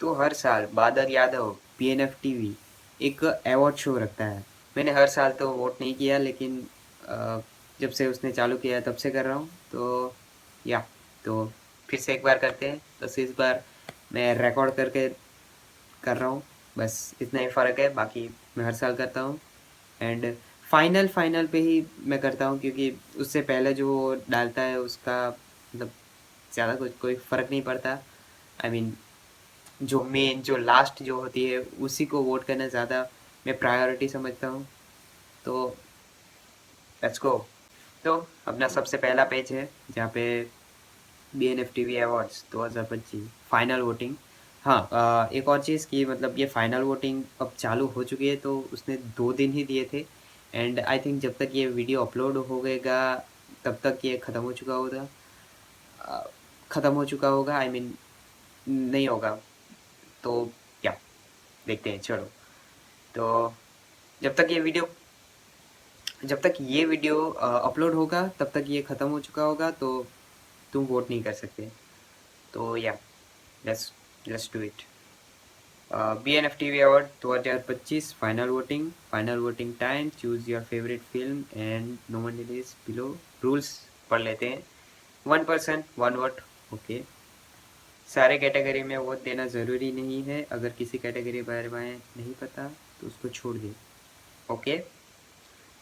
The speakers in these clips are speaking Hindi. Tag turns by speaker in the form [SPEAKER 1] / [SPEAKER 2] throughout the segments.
[SPEAKER 1] तो हर साल बादल यादव पीएनएफ टीवी एक अवार्ड शो रखता है। मैंने हर साल तो वोट नहीं किया, लेकिन अ, जब से उसने चालू किया है तब से कर रहा हूँ। तो या तो फिर से एक बार करते हैं। बस इस बार मैं रिकॉर्ड करके कर रहा हूँ। बस इतना ही फ़र्क है, बाकी मैं हर साल करता हूँ। एंड फाइनल फाइनल पे ही मैं करता हूँ, क्योंकि उससे पहले जो वो डालता है उसका मतलब ज़्यादा कुछ कोई फ़र्क नहीं पड़ता। आई मीन जो मेन जो लास्ट जो होती है उसी को वोट करना ज़्यादा मैं प्रायोरिटी समझता हूँ। तो लेट्स गो। तो अपना सबसे पहला पेज है जहाँ पे BNFTV अवार्ड्स 2025 फाइनल वोटिंग। हाँ, एक और चीज़ कि मतलब ये फाइनल वोटिंग अब चालू हो चुकी है, तो उसने 2 दिन ही दिए थे। एंड आई थिंक जब तक ये वीडियो अपलोड हो गएगा तब तक ये ख़त्म हो चुका होगा। अ, ख़त्म हो चुका होगा, आई मीन नहीं होगा। तो क्या देखते हैं, छोड़ो। तो जब तक ये वीडियो जब तक ये वीडियो अपलोड होगा तब तक ये ख़त्म हो चुका होगा, तो तुम वोट नहीं कर सकते। तो या let's let's do it. BNFTV award 2025 final voting time, choose your favourite film and nominees below. Rules पढ़ लेते हैं। 1 पर्सन 1 वोट। ओके। सारे कैटेगरी में वोट देना ज़रूरी नहीं है। अगर किसी कैटेगरी के बारे में नहीं पता तो उसको छोड़ दें। Okay.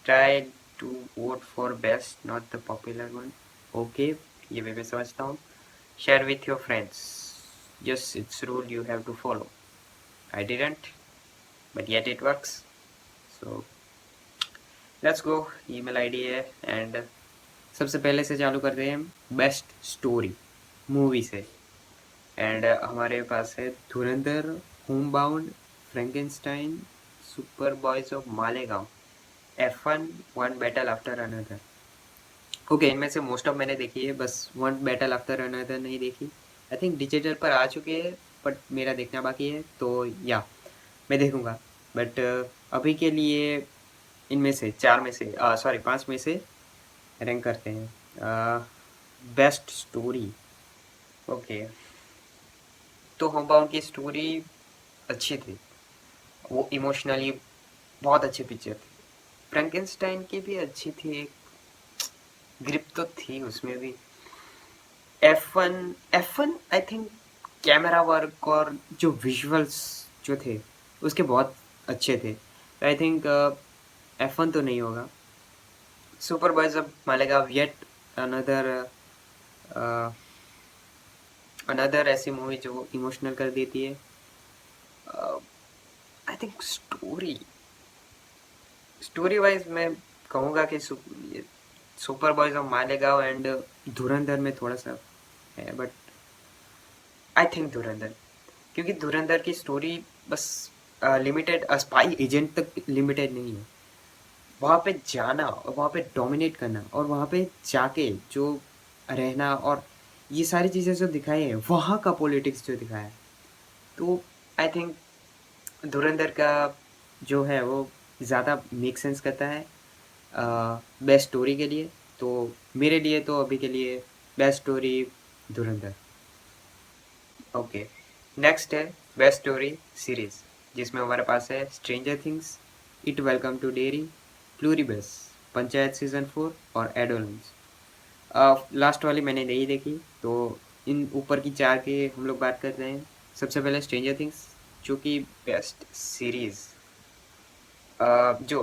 [SPEAKER 1] Try to vote for best not the popular one. Okay, ये मैं भी समझता हूँ। Share with your friends. Yes, it's rule you have to follow. I didn't, but yet it works. So let's go. Email ID है। एंड सबसे पहले से चालू करते हैं हम बेस्ट स्टोरी मूवी से। एंड हमारे पास है Dhurandhar, home bound, Frankenstein, super boys of Malegaon, F1, one battle after another. Okay, इनमें से मोस्ट ऑफ मैंने देखी है, बस वन बैटल आफ्टर अनदर नहीं देखी। आई थिंक डिजिटल पर आ चुके हैं, बट मेरा देखना बाकी है। तो या मैं देखूंगा। बट अभी के लिए इनमें से 4 में से सॉरी 5 में से रैंक करते हैं। Best story. ओके। तो होम बाउंड की स्टोरी अच्छी थी। वो इमोशनली बहुत अच्छी पिक्चर थी। फ्रैंकेनस्टाइन की भी अच्छी थी, एक ग्रिप तो थी उसमें भी। F1 I think camera work और जो विजुअल्स जो थे उसके बहुत अच्छे थे। आई थिंक F1 तो नहीं होगा। Super boys of Malegaon yet another another ऐसी मूवी जो इमोशनल कर देती है। I think story story wise मैं कहूँगा कि super boys of Malegaon and धुरंधर में थोड़ा सा है, बट आई थिंक धुरंधर, क्योंकि धुरंधर की स्टोरी बस लिमिटेड स्पाई एजेंट तक लिमिटेड नहीं है। वहाँ पे जाना और वहाँ पे डोमिनेट करना और वहाँ पे जाके जो रहना और ये सारी चीज़ें जो दिखाई है, वहाँ का पॉलिटिक्स जो दिखाया है, तो आई थिंक धुरंधर का जो है वो ज़्यादा मेक सेंस करता है बेस्ट स्टोरी के लिए। तो मेरे लिए तो अभी के लिए best story Dhurandhar. Okay. Next है बेस्ट स्टोरी सीरीज, जिसमें हमारे पास है Stranger Things, It Welcome to Derry, Pluribus, Panchayat season 4 और एडोलेंस। लास्ट वाली मैंने नहीं देखी, तो इन ऊपर की 4 के हम लोग बात करते हैं। सबसे पहले स्ट्रेंजर थिंग्स, जो कि बेस्ट सीरीज जो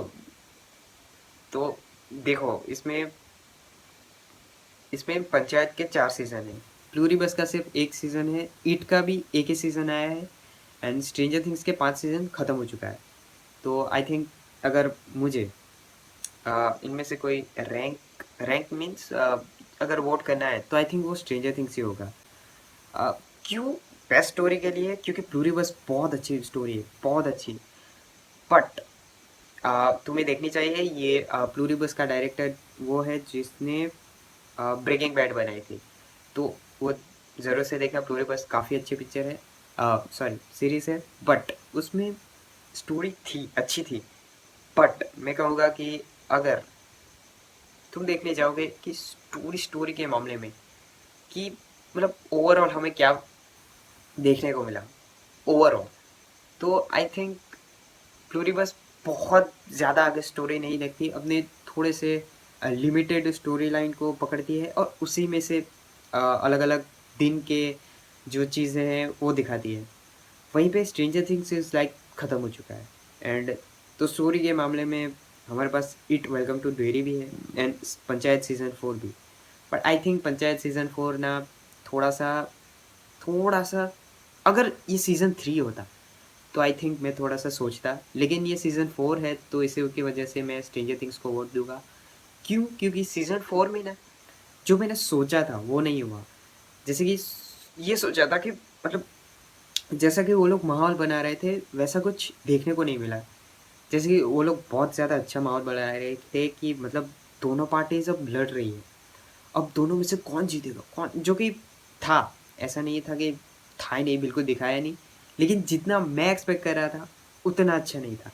[SPEAKER 1] तो देखो, इसमें इसमें पंचायत के 4 सीज़न हैं। प्लूरीबस का सिर्फ एक सीज़न है, इट का भी एक ही सीज़न आया है, एंड स्ट्रेंजर थिंग्स के 5 सीज़न ख़त्म हो चुका है। तो आई थिंक अगर मुझे इनमें से कोई रैंक मीन्स अगर वोट करना है तो आई थिंक वो स्ट्रेंजर थिंग्स ही होगा। अ, क्यों बेस्ट स्टोरी के लिए? क्योंकि प्लूरीबस बहुत अच्छी स्टोरी है, बहुत अच्छी। बट तुम्हें देखनी चाहिए ये प्लूरीबस का डायरेक्टर वो है जिसने ब्रेकिंग बैड बनाई थी। तो वो ज़रूर से देखना, प्लूरीबस काफ़ी अच्छी पिक्चर है, सॉरी सीरीज़ है। बट उसमें स्टोरी थी, अच्छी थी। बट मैं कहूँगा कि अगर तुम देखने जाओगे कि स्टोरी स्टोरी के मामले में कि मतलब ओवरऑल हमें क्या देखने को मिला, ओवरऑल। तो आई थिंक प्लूरीबस बहुत ज़्यादा आगे स्टोरी नहीं लगती, अपने थोड़े से लिमिटेड स्टोरी लाइन को पकड़ती है और उसी में से अलग अलग दिन के जो चीज़ें हैं वो दिखाती है। वहीं पे स्ट्रेंजर थिंग्स इज़ लाइक ख़त्म हो चुका है। एंड तो स्टोरी के मामले में हमारे पास इट वेलकम टू डेरी भी है एंड पंचायत सीज़न 4 भी। But I think panchayat season 4 ना थोड़ा सा थोड़ा सा अगर ये सीज़न 3 होता तो आई थिंक मैं थोड़ा सा सोचता, लेकिन ये सीज़न 4 है तो इसी की वजह से मैं स्ट्रेंजर थिंग्स को वोट दूंगा। क्यों? क्योंकि सीज़न 4 में ना जो मैंने सोचा था वो नहीं हुआ। जैसे कि ये सोचा था कि मतलब जैसा कि वो लोग माहौल बना रहे थे वैसा कुछ देखने को नहीं मिला। जैसे कि वो लोग बहुत ज़्यादा अच्छा माहौल बना रहे थे कि मतलब दोनों पार्टीज अब लड़ रही है। अब दोनों में से कौन जीतेगा, कौन, जो कि था, ऐसा नहीं था कि था ही नहीं, बिल्कुल दिखाया नहीं, लेकिन जितना मैं एक्सपेक्ट कर रहा था उतना अच्छा नहीं था।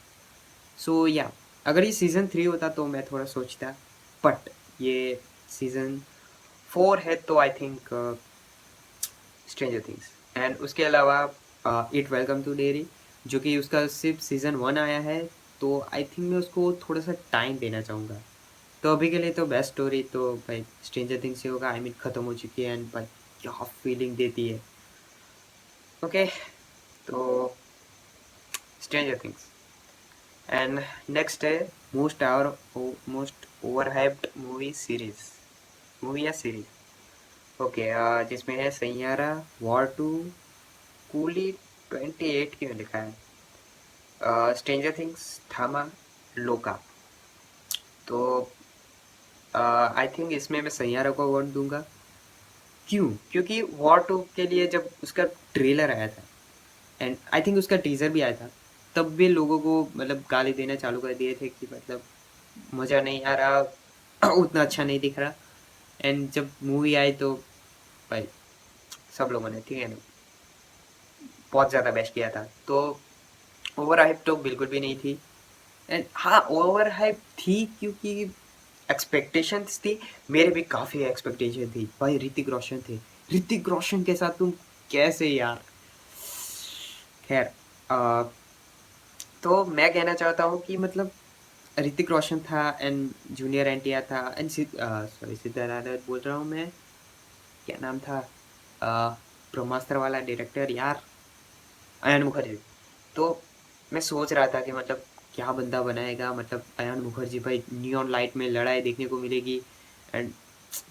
[SPEAKER 1] सो या अगर ये सीज़न 3 होता तो मैं थोड़ा सोचता, बट ये सीज़न 4 है तो I think stranger things. And उसके अलावा इट वेलकम टू डेरी, जो कि उसका सिर्फ सीज़न 1 आया है, तो आई थिंक मैं उसको थोड़ा सा टाइम देना चाहूँगा। तो अभी के लिए तो बेस्ट स्टोरी तो भाई स्ट्रेंजर थिंग्स ही होगा, आई मीन ख़त्म हो चुकी है एंड भाई क्या फीलिंग देती है। ओके, तो स्ट्रेंजर थिंग्स। एंड नेक्स्ट है मोस्ट ओवर हाइप्ड मूवी या सीरीज। ओके, जिसमें है सैयारा, वॉर 2, कूली 28 क्यों लिखा है, स्ट्रेंजर थिंग्स, थामा, लोका। तो आई थिंक इसमें मैं सैयारा को अवार्ड दूंगा। क्यों? क्योंकि वॉर 2 के लिए जब उसका ट्रेलर आया था एंड आई थिंक उसका टीजर भी आया था, तब भी लोगों को मतलब गाली देना चालू कर दिए थे कि मतलब मज़ा नहीं आ रहा उतना अच्छा नहीं दिख रहा। एंड जब मूवी आई तो भाई सब लोगों ने, ठीक है ना, बहुत ज़्यादा बेस्ट किया था। तो ओवर हाइप तो बिल्कुल भी नहीं थी। एंड हाँ, ओवर हाइप थी क्योंकि एक्सपेक्टेशंस थी, मेरे भी काफ़ी एक्सपेक्टेशन थी भाई। ऋतिक रोशन थे, ऋतिक रोशन के साथ तुम कैसे यार। खैर, अ, तो मैं कहना चाहता हूँ कि मतलब ऋतिक रोशन था एंड जूनियर एनटीआर था एंड सॉरी सिद्धार्थ बोल रहा हूँ मैं, क्या नाम था, ब्रह्मास्त्र वाला डायरेक्टर यार, अयान मुखर्जी। तो मैं सोच रहा था कि मतलब क्या बंदा बनाएगा, मतलब अयान मुखर्जी भाई, नियॉन लाइट में लड़ाई देखने को मिलेगी एंड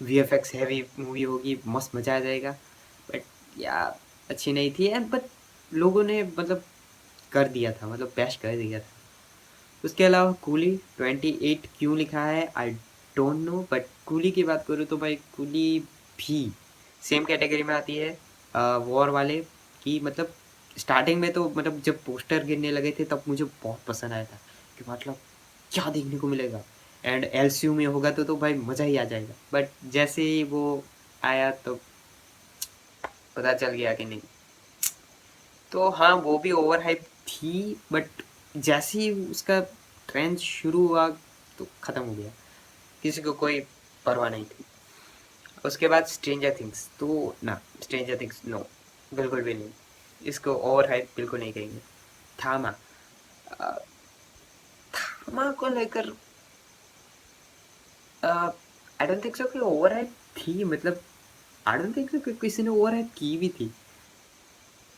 [SPEAKER 1] वीएफएक्स हैवी मूवी होगी, मस्त मजा आ जाएगा। बट यार अच्छी नहीं थी एंड बट लोगों ने मतलब कर दिया था, मतलब बेस्ट कर दिया था। उसके अलावा कूली 28 क्यों लिखा है आई डोंट नो, बट कूली की बात करूँ तो भाई कूली भी सेम कैटेगरी में आती है वॉर वाले की। मतलब स्टार्टिंग में तो मतलब जब पोस्टर गिरने लगे थे तब मुझे बहुत पसंद आया था कि मतलब क्या देखने को मिलेगा एंड एलसीयू में होगा तो भाई मज़ा ही आ जाएगा। बट जैसे ही वो आया तो पता चल गया कि नहीं। तो हाँ, वो भी ओवर हाइप थी, बट जैसे ही उसका ट्रेंड शुरू हुआ तो ख़त्म हो गया, किसी को कोई परवाह नहीं थी। उसके बाद स्ट्रेंजर थिंग्स तो ना, स्ट्रेंजर थिंग्स नो, बिल्कुल भी नहीं, इसको ओवर हाइप बिल्कुल नहीं कहेंगे। थामा, अ, थामा को लेकर आई डोंट थिंक सो कि ओवर हाइप थी, मतलब आई डोंट थिंक सो कि किसी ने ओवर हाइप की भी थी।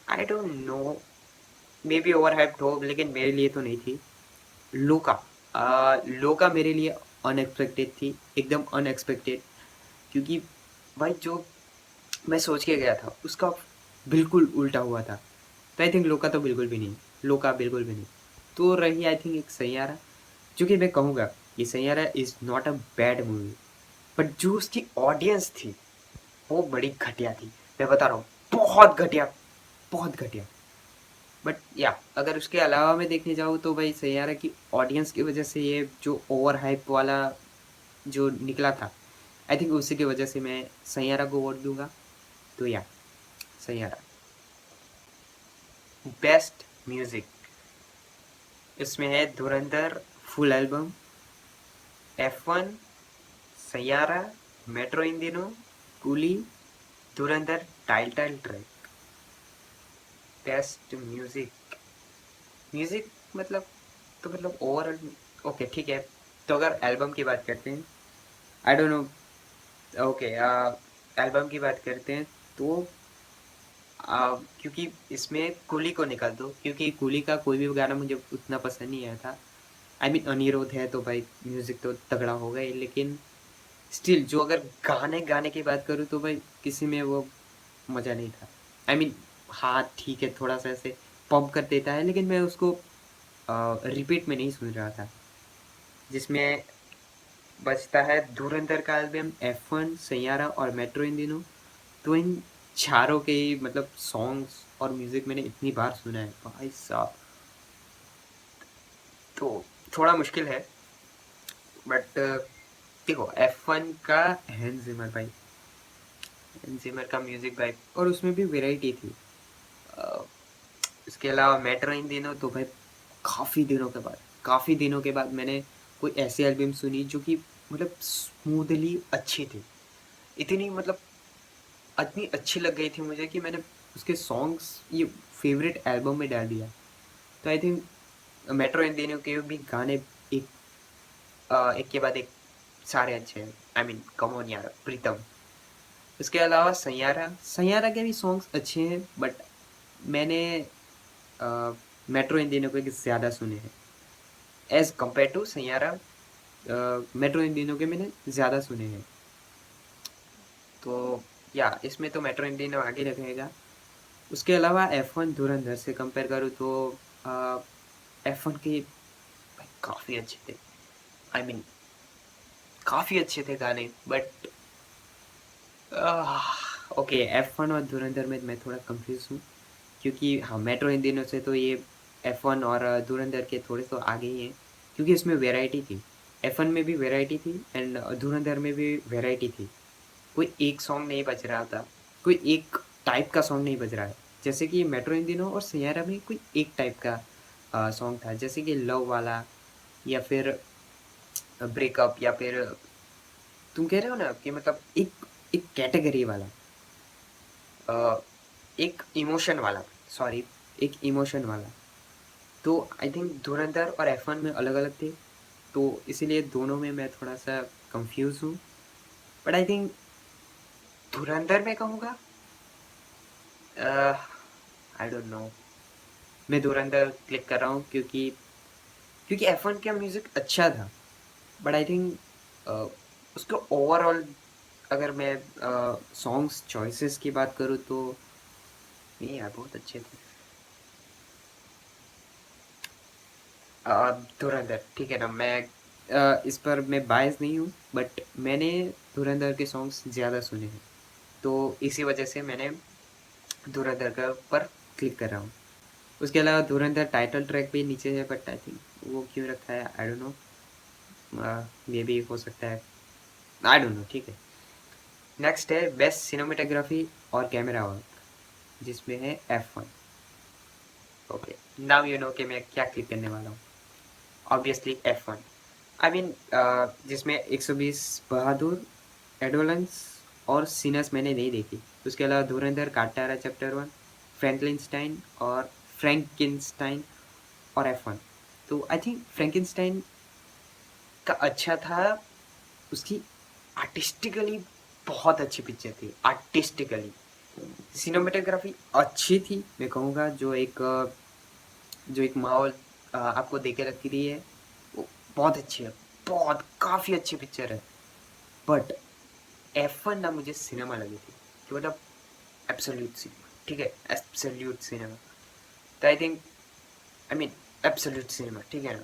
[SPEAKER 1] आई don't no, may be over hype हो लेकिन मेरे लिए तो नहीं थी। लोका, लोका मेरे लिए अनएक्सपेक्टेड थी, एकदम अनएक्सपेक्टेड। क्योंकि भाई जो मैं सोच के गया था उसका बिल्कुल उल्टा हुआ था। तो आई थिंक लोका तो बिल्कुल भी नहीं, लोका बिल्कुल भी नहीं। तो रही आई थिंक एक सैयारा, जो कि मैं कहूँगा ये Saiyaara is not a bad movie, but जो उसकी ऑडियंस थी वो बड़ी घटिया थी। मैं बता रहा हूँ, बहुत घटिया, बहुत घटिया। बट या अगर उसके अलावा मैं देखने जाऊँ तो भाई सैयारा की ऑडियंस की वजह से ये जो ओवर हाइप वाला जो निकला था, आई थिंक उसी की वजह से मैं सैयारा को वोट दूंगा। तो या सैयारा। बेस्ट म्यूजिक, इसमें है Dhurandhar full album, F1, Saiyaara, Metro In Dino, Coolie, Dhurandhar title track. Best music, music मतलब, तो मतलब ओवरऑल, ओके ठीक है। तो अगर एल्बम की बात करते हैं, आई डोंट नो, ओके, एल्बम की बात करते हैं तो क्योंकि इसमें कुली को निकाल दो, क्योंकि कुली का कोई भी गाना मुझे उतना पसंद नहीं आया था। आई मीन अनिरुद्ध है तो भाई म्यूजिक तो तगड़ा होगा ही, लेकिन स्टिल जो अगर गाने गाने की बात करूँ तो भाई किसी में वो मज़ा नहीं था। आई मीन हाँ ठीक है, थोड़ा सा ऐसे पंप कर देता है, लेकिन मैं उसको रिपीट में नहीं सुन रहा था। जिसमें बजता है धुरंधर का एल्बम, F1, सैयारा और मेट्रो, इन दिनों। तो इन चारों के ही मतलब सॉन्ग्स और म्यूजिक मैंने इतनी बार सुना है भाई साहब, तो थोड़ा मुश्किल है। बट देखो, F1 का हैंस जिमर भाई, हैंस जिमर का म्यूजिक भाई, और उसमें भी वैरायटी थी। अ, इसके अलावा मेट्रो, इन दिनों तो भाई काफ़ी दिनों के बाद मैंने कोई ऐसी एल्बम सुनी जो कि मतलब स्मूथली अच्छी थी। इतनी मतलब इतनी अच्छी लग गई थी मुझे कि मैंने उसके सॉन्ग्स ये फेवरेट एल्बम में डाल दिया। तो I think metro In Dino के भी गाने एक एक के बाद एक सारे अच्छे हैं। आई मीन कम ऑन यार, प्रीतम। उसके अलावा सैयारा, सैयारा के भी सॉन्ग्स अच्छे हैं, बट मैंने मेट्रो इन दिनों के ज़्यादा सुने हैं as compared to Saiyaara. Metro In Dino के मैंने ज़्यादा सुने हैं। तो या इसमें तो मेट्रो इन दिनों आगे रहेगा। उसके अलावा F1 धुरंधर से कंपेयर करूँ तो F1 के काफ़ी अच्छे थे। आई मीन काफ़ी अच्छे थे गाने, बट ओके, F1 और धुरंधर में मैं थोड़ा कंफ्यूज हूँ, क्योंकि हाँ मेट्रो इन दिनों से तो ये F1 और धुरंधर के थोड़े तो आगे ही हैं, क्योंकि इसमें वैरायटी थी। F1 में भी वैरायटी थी एंड धुरंधर में भी वैरायटी थी। कोई एक सॉन्ग नहीं बज रहा था, कोई एक टाइप का सॉन्ग नहीं बज रहा है। जैसे कि मेट्रो इन दिनों और सैयारा में कोई एक टाइप का सॉन्ग था, जैसे कि लव वाला, या फिर ब्रेकअप, या फिर तुम कह रहे हो ना कि मतलब एक एक कैटेगरी वाला, अ, एक इमोशन वाला, सॉरी, एक इमोशन वाला। तो आई थिंक धुरंधर और F1 में अलग अलग थे, तो इसीलिए दोनों में मैं थोड़ा सा कंफ्यूज हूँ। बट आई थिंक धुरंधर में कहूँगा, आई डोंट नो, मैं धुरंधर क्लिक कर रहा हूँ, क्योंकि क्योंकि F1 का म्यूज़िक अच्छा था, बट आई थिंक उसका ओवरऑल, अगर मैं सॉन्ग्स चॉइसेस की बात करूँ तो नहीं यार, बहुत अच्छे थे। धुरंधर ठीक है ना, मैं इस पर मैं बायस नहीं हूँ, बट मैंने धुरंधर के सॉन्ग्स ज़्यादा सुने हैं, तो इसी वजह से मैंने धुरंधर का पर क्लिक कर रहा हूँ। उसके अलावा धुरंधर टाइटल ट्रैक भी नीचे है, बट आई थिंक वो क्यों रखा है आई डोंट नो, मे बी हो सकता है, आई डोंट नो, ठीक है। नेक्स्ट है बेस्ट सिनेमेटोग्राफी और कैमरा वर्क, जिसमें है F1। Okay, now you know कि मैं क्या क्लिक करने वाला हूँ। Obviously F1। आई मीन जिसमें 120 बहादुर, एडोलेंस और सीनस मैंने नहीं देखी। उसके अलावा धुरंधर, कांतारा चैप्टर 1, फ्रैंकलिनस्टाइन और फ्रैंकिनस्टाइन और F1। तो आई थिंक फ्रैंकिनस्टाइन का अच्छा था, उसकी आर्टिस्टिकली बहुत अच्छी पिक्चर थी, आर्टिस्टिकली। सिनेमेटोग्राफी अच्छी थी, मैं कहूँगा, जो एक माहौल आपको दे के रखी रही है, वो बहुत अच्छी है, बहुत काफ़ी अच्छी पिक्चर है। बट F1 ना मुझे सिनेमा लगी थी, कि मतलब एब्सोल्यूट सिनेमा, ठीक है, एब्सोल्यूट सिनेमा। तो I think, I mean absolute cinema, ठीक है ना।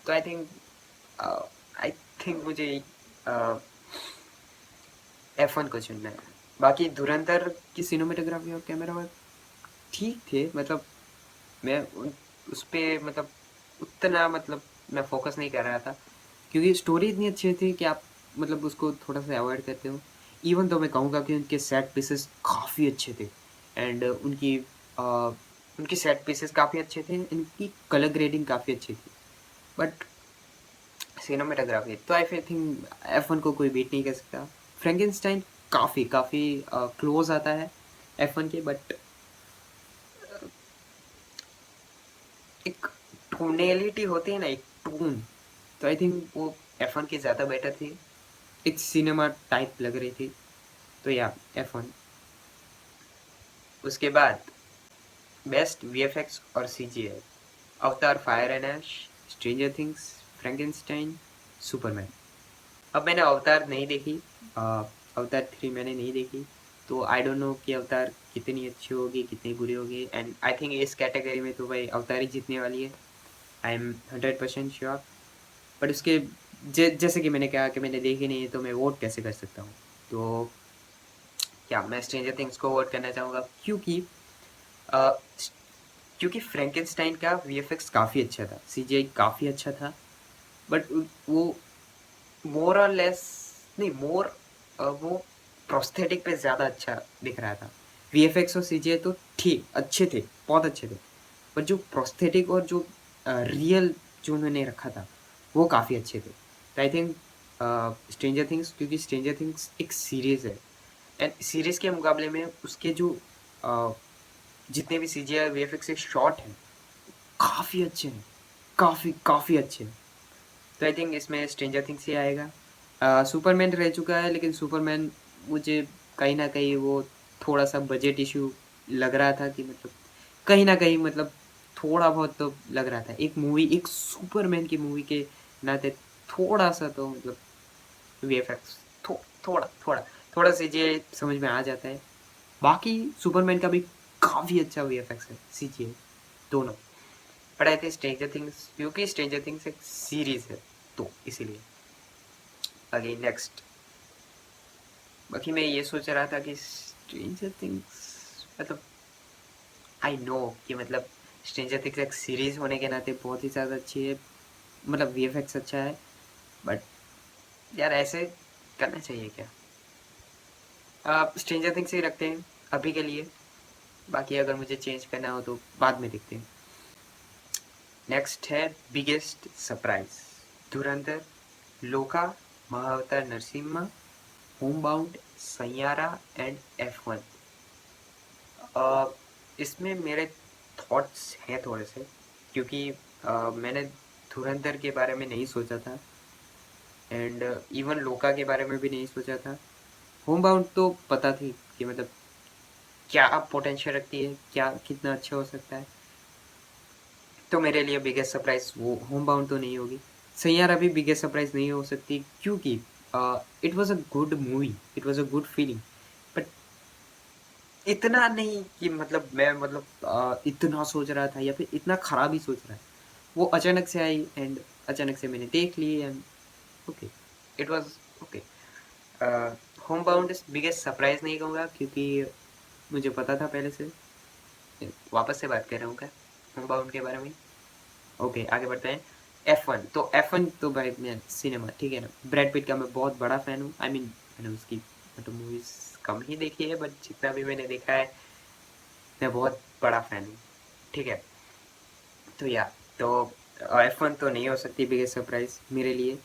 [SPEAKER 1] तो आई थिंक मुझे F1 को चुनना है। बाकी धुरंधर की सिनेमेटोग्राफी और कैमरा वर्क ठीक थे, मतलब मैं उस पे मतलब उतना मतलब मैं फोकस नहीं कर रहा था, क्योंकि स्टोरी इतनी अच्छी थी कि आप मतलब उसको थोड़ा सा अवॉइड करते हो। इवन तो मैं कहूँगा कि उनके सेट पीसेस काफ़ी अच्छे थे, एंड अ, उनकी सेट पीसेस काफ़ी अच्छे थे, इनकी कलर ग्रेडिंग काफ़ी अच्छी थी। बट सिनेमेटोग्राफी तो आई थिंक F1 को कोई बीट नहीं कर सकता। फ्रैंकेनस्टाइन काफ़ी काफ़ी क्लोज आता है F1 के, बट टोनेलिटी होती है ना, एक टोन, तो आई थिंक वो F1 की ज़्यादा बेटर थी। एक सिनेमा टाइप लग रही थी, तो या F1। उसके बाद बेस्ट वीएफएक्स और CGI, Avatar fire and ash, stranger things, Frankenstein, Superman. अब मैंने अवतार नहीं देखी, अवतार 3 मैंने नहीं देखी, तो आई डोंट नो कि अवतार कितनी अच्छी होगी, कितनी बुरी होगी, एंड आई थिंक इस कैटेगरी में तो भाई अवतार ही जीतने वाली है। I am 100% sure. बट उसके जैसे कि मैंने कहा कि मैंने देखी नहीं है, तो मैं वोट कैसे कर सकता हूँ? तो क्या मैं स्ट्रेंजर थिंग्स को वोट करना चाहूँगा, क्योंकि अ, क्योंकि फ्रैंकेनस्टाइन का वीएफएक्स काफ़ी अच्छा था, सीजीआई काफ़ी अच्छा था, बट वो मोर और लेस नहीं, वो प्रोस्थेटिक पे ज़्यादा अच्छा दिख रहा था। वीएफएक्स और सीजीआई तो ठीक अच्छे थे, बहुत अच्छे थे, पर जो प्रोस्थेटिक और जो रियल जो उन्होंने रखा था, वो काफ़ी अच्छे थे। तो आई थिंक स्ट्रेंजर थिंग्स, क्योंकि स्ट्रेंजर थिंग्स एक सीरीज़ है, एंड सीरीज़ के मुकाबले में उसके जो अ, जितने भी सीजीआई वीएफएक्स के शॉट हैं, काफ़ी अच्छे हैं, काफ़ी काफ़ी अच्छे हैं। तो आई थिंक इसमें स्ट्रेंजर थिंग्स ही आएगा। सुपरमैन रह चुका है, लेकिन सुपरमैन मुझे कहीं न कहीं वो थोड़ा-सा बजट इश्यू लग रहा था, कि मतलब कहीं न कहीं मतलब थोड़ा बहुत तो लग रहा था। एक मूवी, एक सुपरमैन की मूवी के नाते थोड़ा-सा तो मतलब वीएफएक्स थो थोड़ा थोड़ा थोड़ा सीजीआई समझ में आ जाता है। बाकी सुपरमैन का भी काफ़ी अच्छा वीएफएक्स है, सीजीआई दोनों। But I think stranger things, क्योंकि स्ट्रेंजर थिंग्स एक सीरीज़ है, तो इसीलिए। अगेन नेक्स्ट, बाकी मैं ये सोच रहा था कि स्ट्रेंजर थिंग्स, मतलब आई नो कि मतलब स्ट्रेंजर थिंग्स एक सीरीज होने के नाते बहुत ही ज़्यादा अच्छी है, मतलब वीएफएक्स अच्छा है, बट यार ऐसे करना चाहिए क्या? आप स्ट्रेंजर थिंग्स ही रखते हैं अभी के लिए, बाकी अगर मुझे चेंज करना हो तो बाद में देखते हैं। नेक्स्ट है biggest surprise, Dhurandhar, Lokah, Mahavatar Narsimha, Homebound, Saiyaara and F1। इसमें मेरे थॉट्स हैं थोड़े से, क्योंकि मैंने धुरंधर के बारे में नहीं सोचा था, एंड इवन लोका के बारे में भी नहीं सोचा था। होमबाउंड तो पता थी कि मतलब क्या पोटेंशियल रखती है, क्या कितना अच्छा हो सकता है, तो मेरे लिए बिगेस्ट सरप्राइज वो होमबाउंड तो नहीं होगी। सैयारा भी बिगेस्ट सरप्राइज नहीं हो सकती, क्योंकि it was a good movie, it was a good feeling, but इतना नहीं कि मतलब मैं मतलब इतना सोच रहा था या फिर इतना खराब ही सोच रहा है। वो अचानक से आई, एंड अचानक से मैंने देख ली, and okay, it was okay. Homebound biggest surprise नहीं कहूँगा, क्योंकि मुझे पता था पहले से। वापस से बात कर रहा हूँ क्या होम बाउंड के बारे में? ओके, आगे बढ़ते हैं। F1, तो F1 तो भाई मैं सिनेमा, ठीक है ना? ब्रैड पिट का मैं बहुत बड़ा फ़ैन हूँ। आई मीन मैंने उसकी मतलब मूवीज़ कम ही देखी है, बट जितना भी मैंने देखा है, मैं बहुत बड़ा फ़ैन हूँ, ठीक है? तो या तो F1 तो नहीं हो सकती बिगेस्ट सरप्राइज़ मेरे लिए।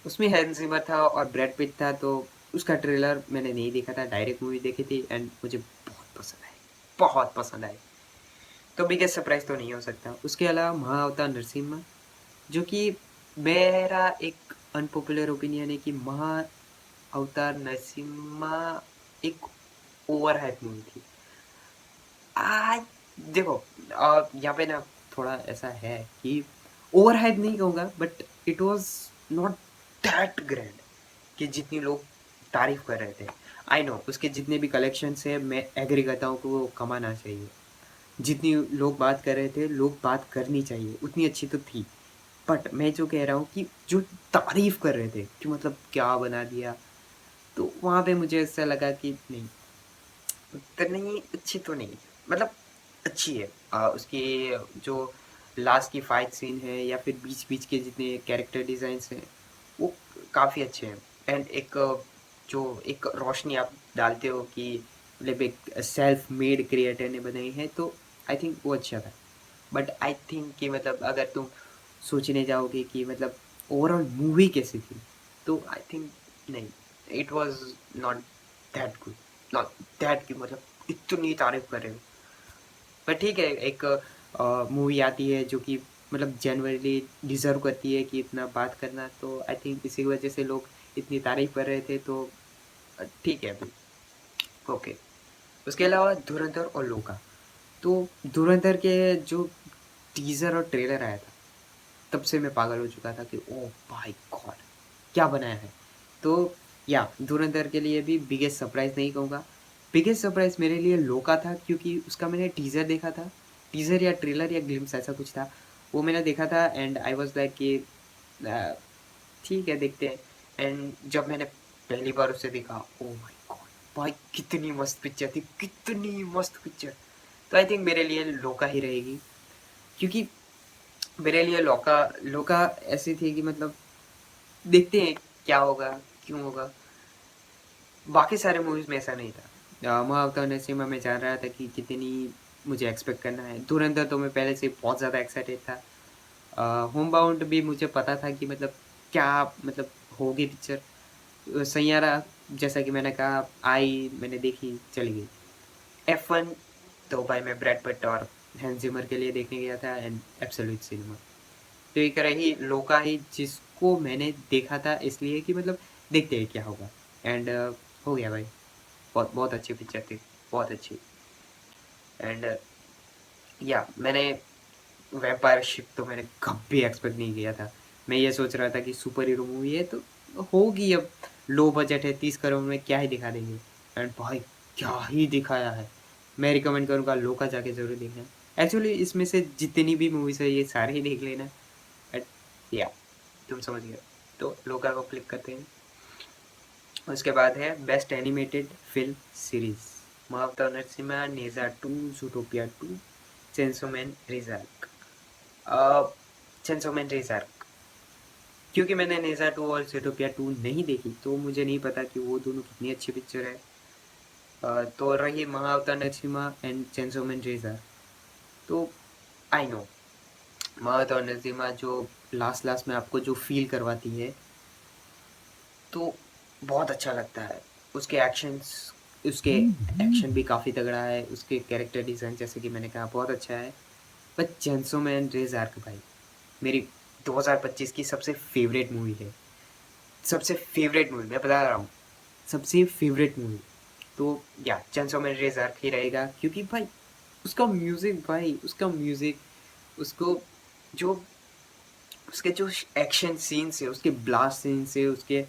[SPEAKER 1] उसमें हैंस जिमर था और ब्रैड पिट था, तो उसका ट्रेलर मैंने नहीं देखा था, डायरेक्ट मूवी देखी थी, एंड मुझे बहुत पसंद आई, बहुत पसंद आई। तो बिगेस्ट सरप्राइज़ तो नहीं हो सकता। उसके अलावा महाअवतार नरसिम्हा, जो कि मेरा एक अनपॉपुलर ओपिनियन है कि महाअवतार नरसिम्हा एक ओवर हाइप मूवी थी। आज देखो, यहाँ पे ना थोड़ा ऐसा है कि ओवर हाइप नहीं कहूँगा, but it was not that grand कि जितनी लोग तारीफ कर रहे थे। आई नो उसके जितने भी कलेक्शंस है, मैं एग्री करता हूँ कि वो कमाना चाहिए। जितनी लोग बात कर रहे थे, लोग बात करनी चाहिए, उतनी अच्छी तो थी। बट मैं जो कह रहा हूँ कि जो तारीफ कर रहे थे कि मतलब क्या बना दिया, तो वहाँ पे मुझे ऐसा लगा कि नहीं, उतनी अच्छी तो नहीं, मतलब अच्छी है। उसकी जो लास्ट की फाइट सीन है, या फिर बीच-बीच के जितने कैरेक्टर डिज़ाइन्स हैं, वो काफ़ी अच्छे हैं। एंड एक जो एक रोशनी आप डालते हो कि मतलब एक सेल्फ मेड क्रिएटर ने बनाई है, तो आई थिंक वो अच्छा था। बट आई थिंक कि मतलब अगर तुम सोचने जाओगे कि मतलब ओवरऑल मूवी कैसी थी, तो आई थिंक नहीं, it was not that good, not that कि मतलब इतनी तारीफ़ कर रहे हो। पर ठीक है, एक मूवी आती है जो कि मतलब जेनुइनली डिज़र्व करती है कि इतना बात करना, तो आई थिंक इसी की वजह से लोग इतनी तारीफ़ कर रहे थे, तो ठीक है अभी, ओके। उसके अलावा धुरंधर और लोका, तो धुरंधर के जो टीज़र और ट्रेलर आया था, तब से मैं पागल हो चुका था कि ओह माय गॉड! क्या बनाया है? तो या धुरंधर के लिए भी बिगेस्ट सरप्राइज़ नहीं कहूँगा। बिगेस्ट सरप्राइज़ मेरे लिए लोका था, क्योंकि उसका मैंने टीज़र देखा था। टीज़र या ट्रेलर या ग्लिम्प्स ऐसा कुछ था। वो मैंने देखा था एंड आई वाज़ लाइक कि अ, ठीक है देखते हैं। एंड जब मैंने पहली बार उसे देखा, ओह माय गॉड! भाई कितनी मस्त पिक्चर थी, कितनी मस्त पिक्चर। तो आई थिंक मेरे लिए लोका ही रहेगी, क्योंकि मेरे लिए लोका लोका ऐसी थी कि मतलब देखते हैं क्या होगा, क्यों होगा। बाकी सारे मूवीज़ में ऐसा नहीं था। महाअवतार नरसिम्हा मैं जान रहा था कि कितनी मुझे एक्सपेक्ट करना है। धुरंधर तो मैं पहले से बहुत ज़्यादा एक्साइटेड था। होमबाउंड भी मुझे पता था कि मतलब क्या मतलब होगी पिक्चर। सैयारा जैसा कि मैंने कहा आई, मैंने देखी, चली गई। F1 तो भाई मैं ब्रैड पिट और हैंस जिमर के लिए देखने गया था एंड एब्सोल्यूट सिनेमा। तो एक रही लोका ही, जिसको मैंने देखा था इसलिए कि मतलब देखते हैं क्या होगा। एंड हो गया भाई। बहुत बहुत अच्छी पिक्चर थी, बहुत अच्छी। एंड या मैंने वैम्पायरशिप तो मैंने कभी एक्सपेक्ट नहीं किया था। मैं ये सोच रहा था कि सुपर हीरो मूवी है तो होगी, अब लो बजट है, 30 करोड़ में क्या ही दिखा देंगे। एंड भाई क्या ही दिखाया है। मैं रिकमेंड करूँगा लोका जाके ज़रूर देखना। एक्चुअली इसमें से जितनी भी मूवीज़ है ये सारे ही देख लेना। एंड या तुम समझ गए। तो लोका को क्लिक करते हैं। उसके बाद है best animated film series, Mahavatar Narsimha, Ne Zha 2, Zootopia 2, Chainsaw Man Reze Arc. Chainsaw Man Reze Arc, क्योंकि मैंने नेजा 2 और जूटोपिया 2 नहीं देखी, तो मुझे नहीं पता कि वो दोनों कितनी अच्छी पिक्चर है। तो रही Mahavatar Narsimha and Chainsaw Man Reze Arc. तो आई नो महावतार नरसिम्हा जो लास्ट लास्ट में आपको जो फील करवाती है, तो बहुत अच्छा लगता है। उसके एक्शंस, उसके एक्शन भी काफ़ी तगड़ा है, उसके कैरेक्टर डिज़ाइन जैसे कि मैंने कहा बहुत अच्छा है। But chainsaw man Reze arc भाई मेरी 2025 की सबसे फ़ेवरेट मूवी है। सबसे फ़ेवरेट मूवी मैं बता रहा हूँ, सबसे फ़ेवरेट मूवी। तो या चेंसो मैन रेज़ आर्क ही रहेगा, क्योंकि भाई उसका म्यूज़िक, उसको जो उसके जो एक्शन सीन्स है, उसके ब्लास्ट सीन्स है, उसके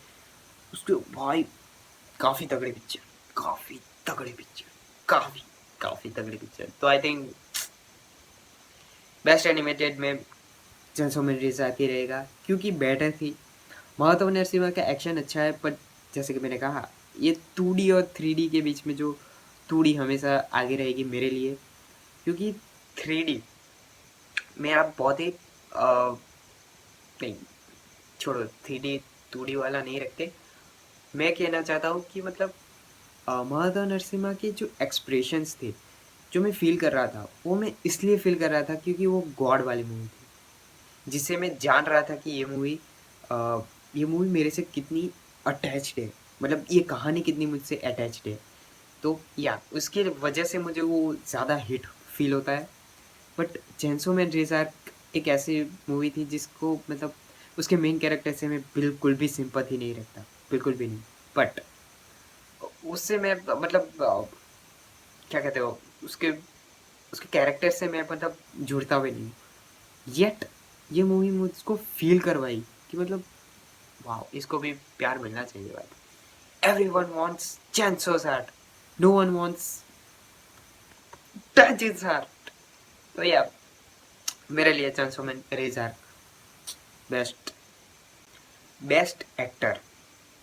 [SPEAKER 1] उसके भाई काफ़ी तगड़ी पिक्चर, काफ़ी तगड़ी पिक्चर, काफ़ी काफ़ी तगड़ी पिक्चर। तो आई थिंक बेस्ट एनिमेटेड में चेंसो मैन आके रहेगा, क्योंकि बेटर थी। महात्मा नरसिम्हा का एक्शन अच्छा है, बट जैसे कि मैंने कहा ये 2D और 3D के बीच में जो 2D हमेशा आगे रहेगी मेरे लिए, क्योंकि 3D में आप बहुत ही नहीं, छोड़ो 3D 2D वाला नहीं रखते। मैं कहना चाहता हूँ कि मतलब महात्मा नरसिम्हा के जो एक्सप्रेशंस थे, जो मैं फ़ील कर रहा था, वो मैं इसलिए फ़ील कर रहा था क्योंकि वो गॉड वाली मूवी थी, जिससे मैं जान रहा था कि अ, ये मूवी मेरे से कितनी अटैच्ड है, मतलब ये कहानी कितनी मुझसे अटैच्ड है। तो या उसकी वजह से मुझे वो ज़्यादा हिट फ़ील होता है। बट चेंसो मैन रेज़ार्क एक ऐसी मूवी थी जिसको मतलब उसके मेन कैरेक्टर से मैं बिल्कुल भी सिंपैथी नहीं रखता, बिल्कुल भी नहीं। बट उससे मैं मतलब क्या कहते हो, उसके उसके कैरेक्टर से मैं मतलब जुड़ता भी नहीं। येट ये मूवी मुझको फ़ील करवाई कि मतलब वाओ! इसको भी प्यार मिलना चाहिए भाई। Everyone wants Chainsaw's heart, no one wants touch his heart. तो या मेरे लिए Chainsaw Man Reze arc best. Best actor,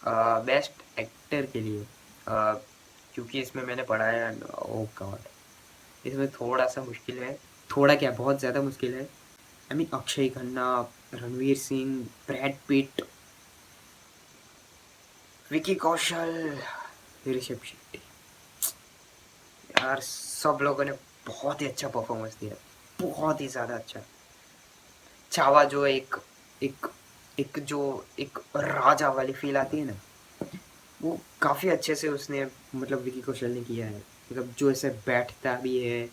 [SPEAKER 1] best actor के लिए क्योंकि इसमें मैंने पढ़ा है, ओह गॉड! इसमें थोड़ा-सा मुश्किल है, थोड़ा क्या बहुत ज़्यादा मुश्किल है। I mean Akshay Khanna, Ranveer Singh, Brad Pitt, Vicky Kaushal, Rishab Shetty, यार सब लोगों ने बहुत ही अच्छा परफॉर्मेंस दिया, बहुत ही ज़्यादा अच्छा। छावा जो एक एक एक जो एक राजा वाली फील आती है ना, वो काफ़ी अच्छे से उसने मतलब विकी कौशल ने किया है। मतलब जो ऐसे बैठता भी है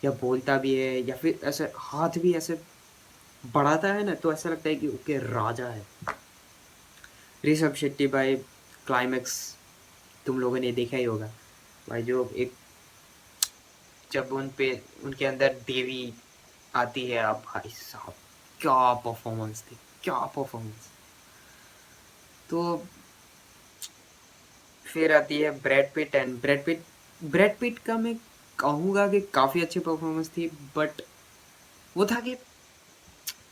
[SPEAKER 1] या बोलता भी है या फिर ऐसे हाथ भी ऐसे बढ़ाता है ना तो ऐसा लगता है कि ओके राजा है। ऋषभ शेट्टी भाई, क्लाइमैक्स तुम लोगों ने देखा ही होगा भाई, जो एक जब उन पे उनके अंदर देवी आती है, अब भाई साहब क्या परफॉर्मेंस थी, क्या परफॉर्मेंस। तो फिर आती है Brad Pitt, and Brad Pitt का मैं कहूँगा कि काफ़ी अच्छी परफॉर्मेंस थी, बट वो था कि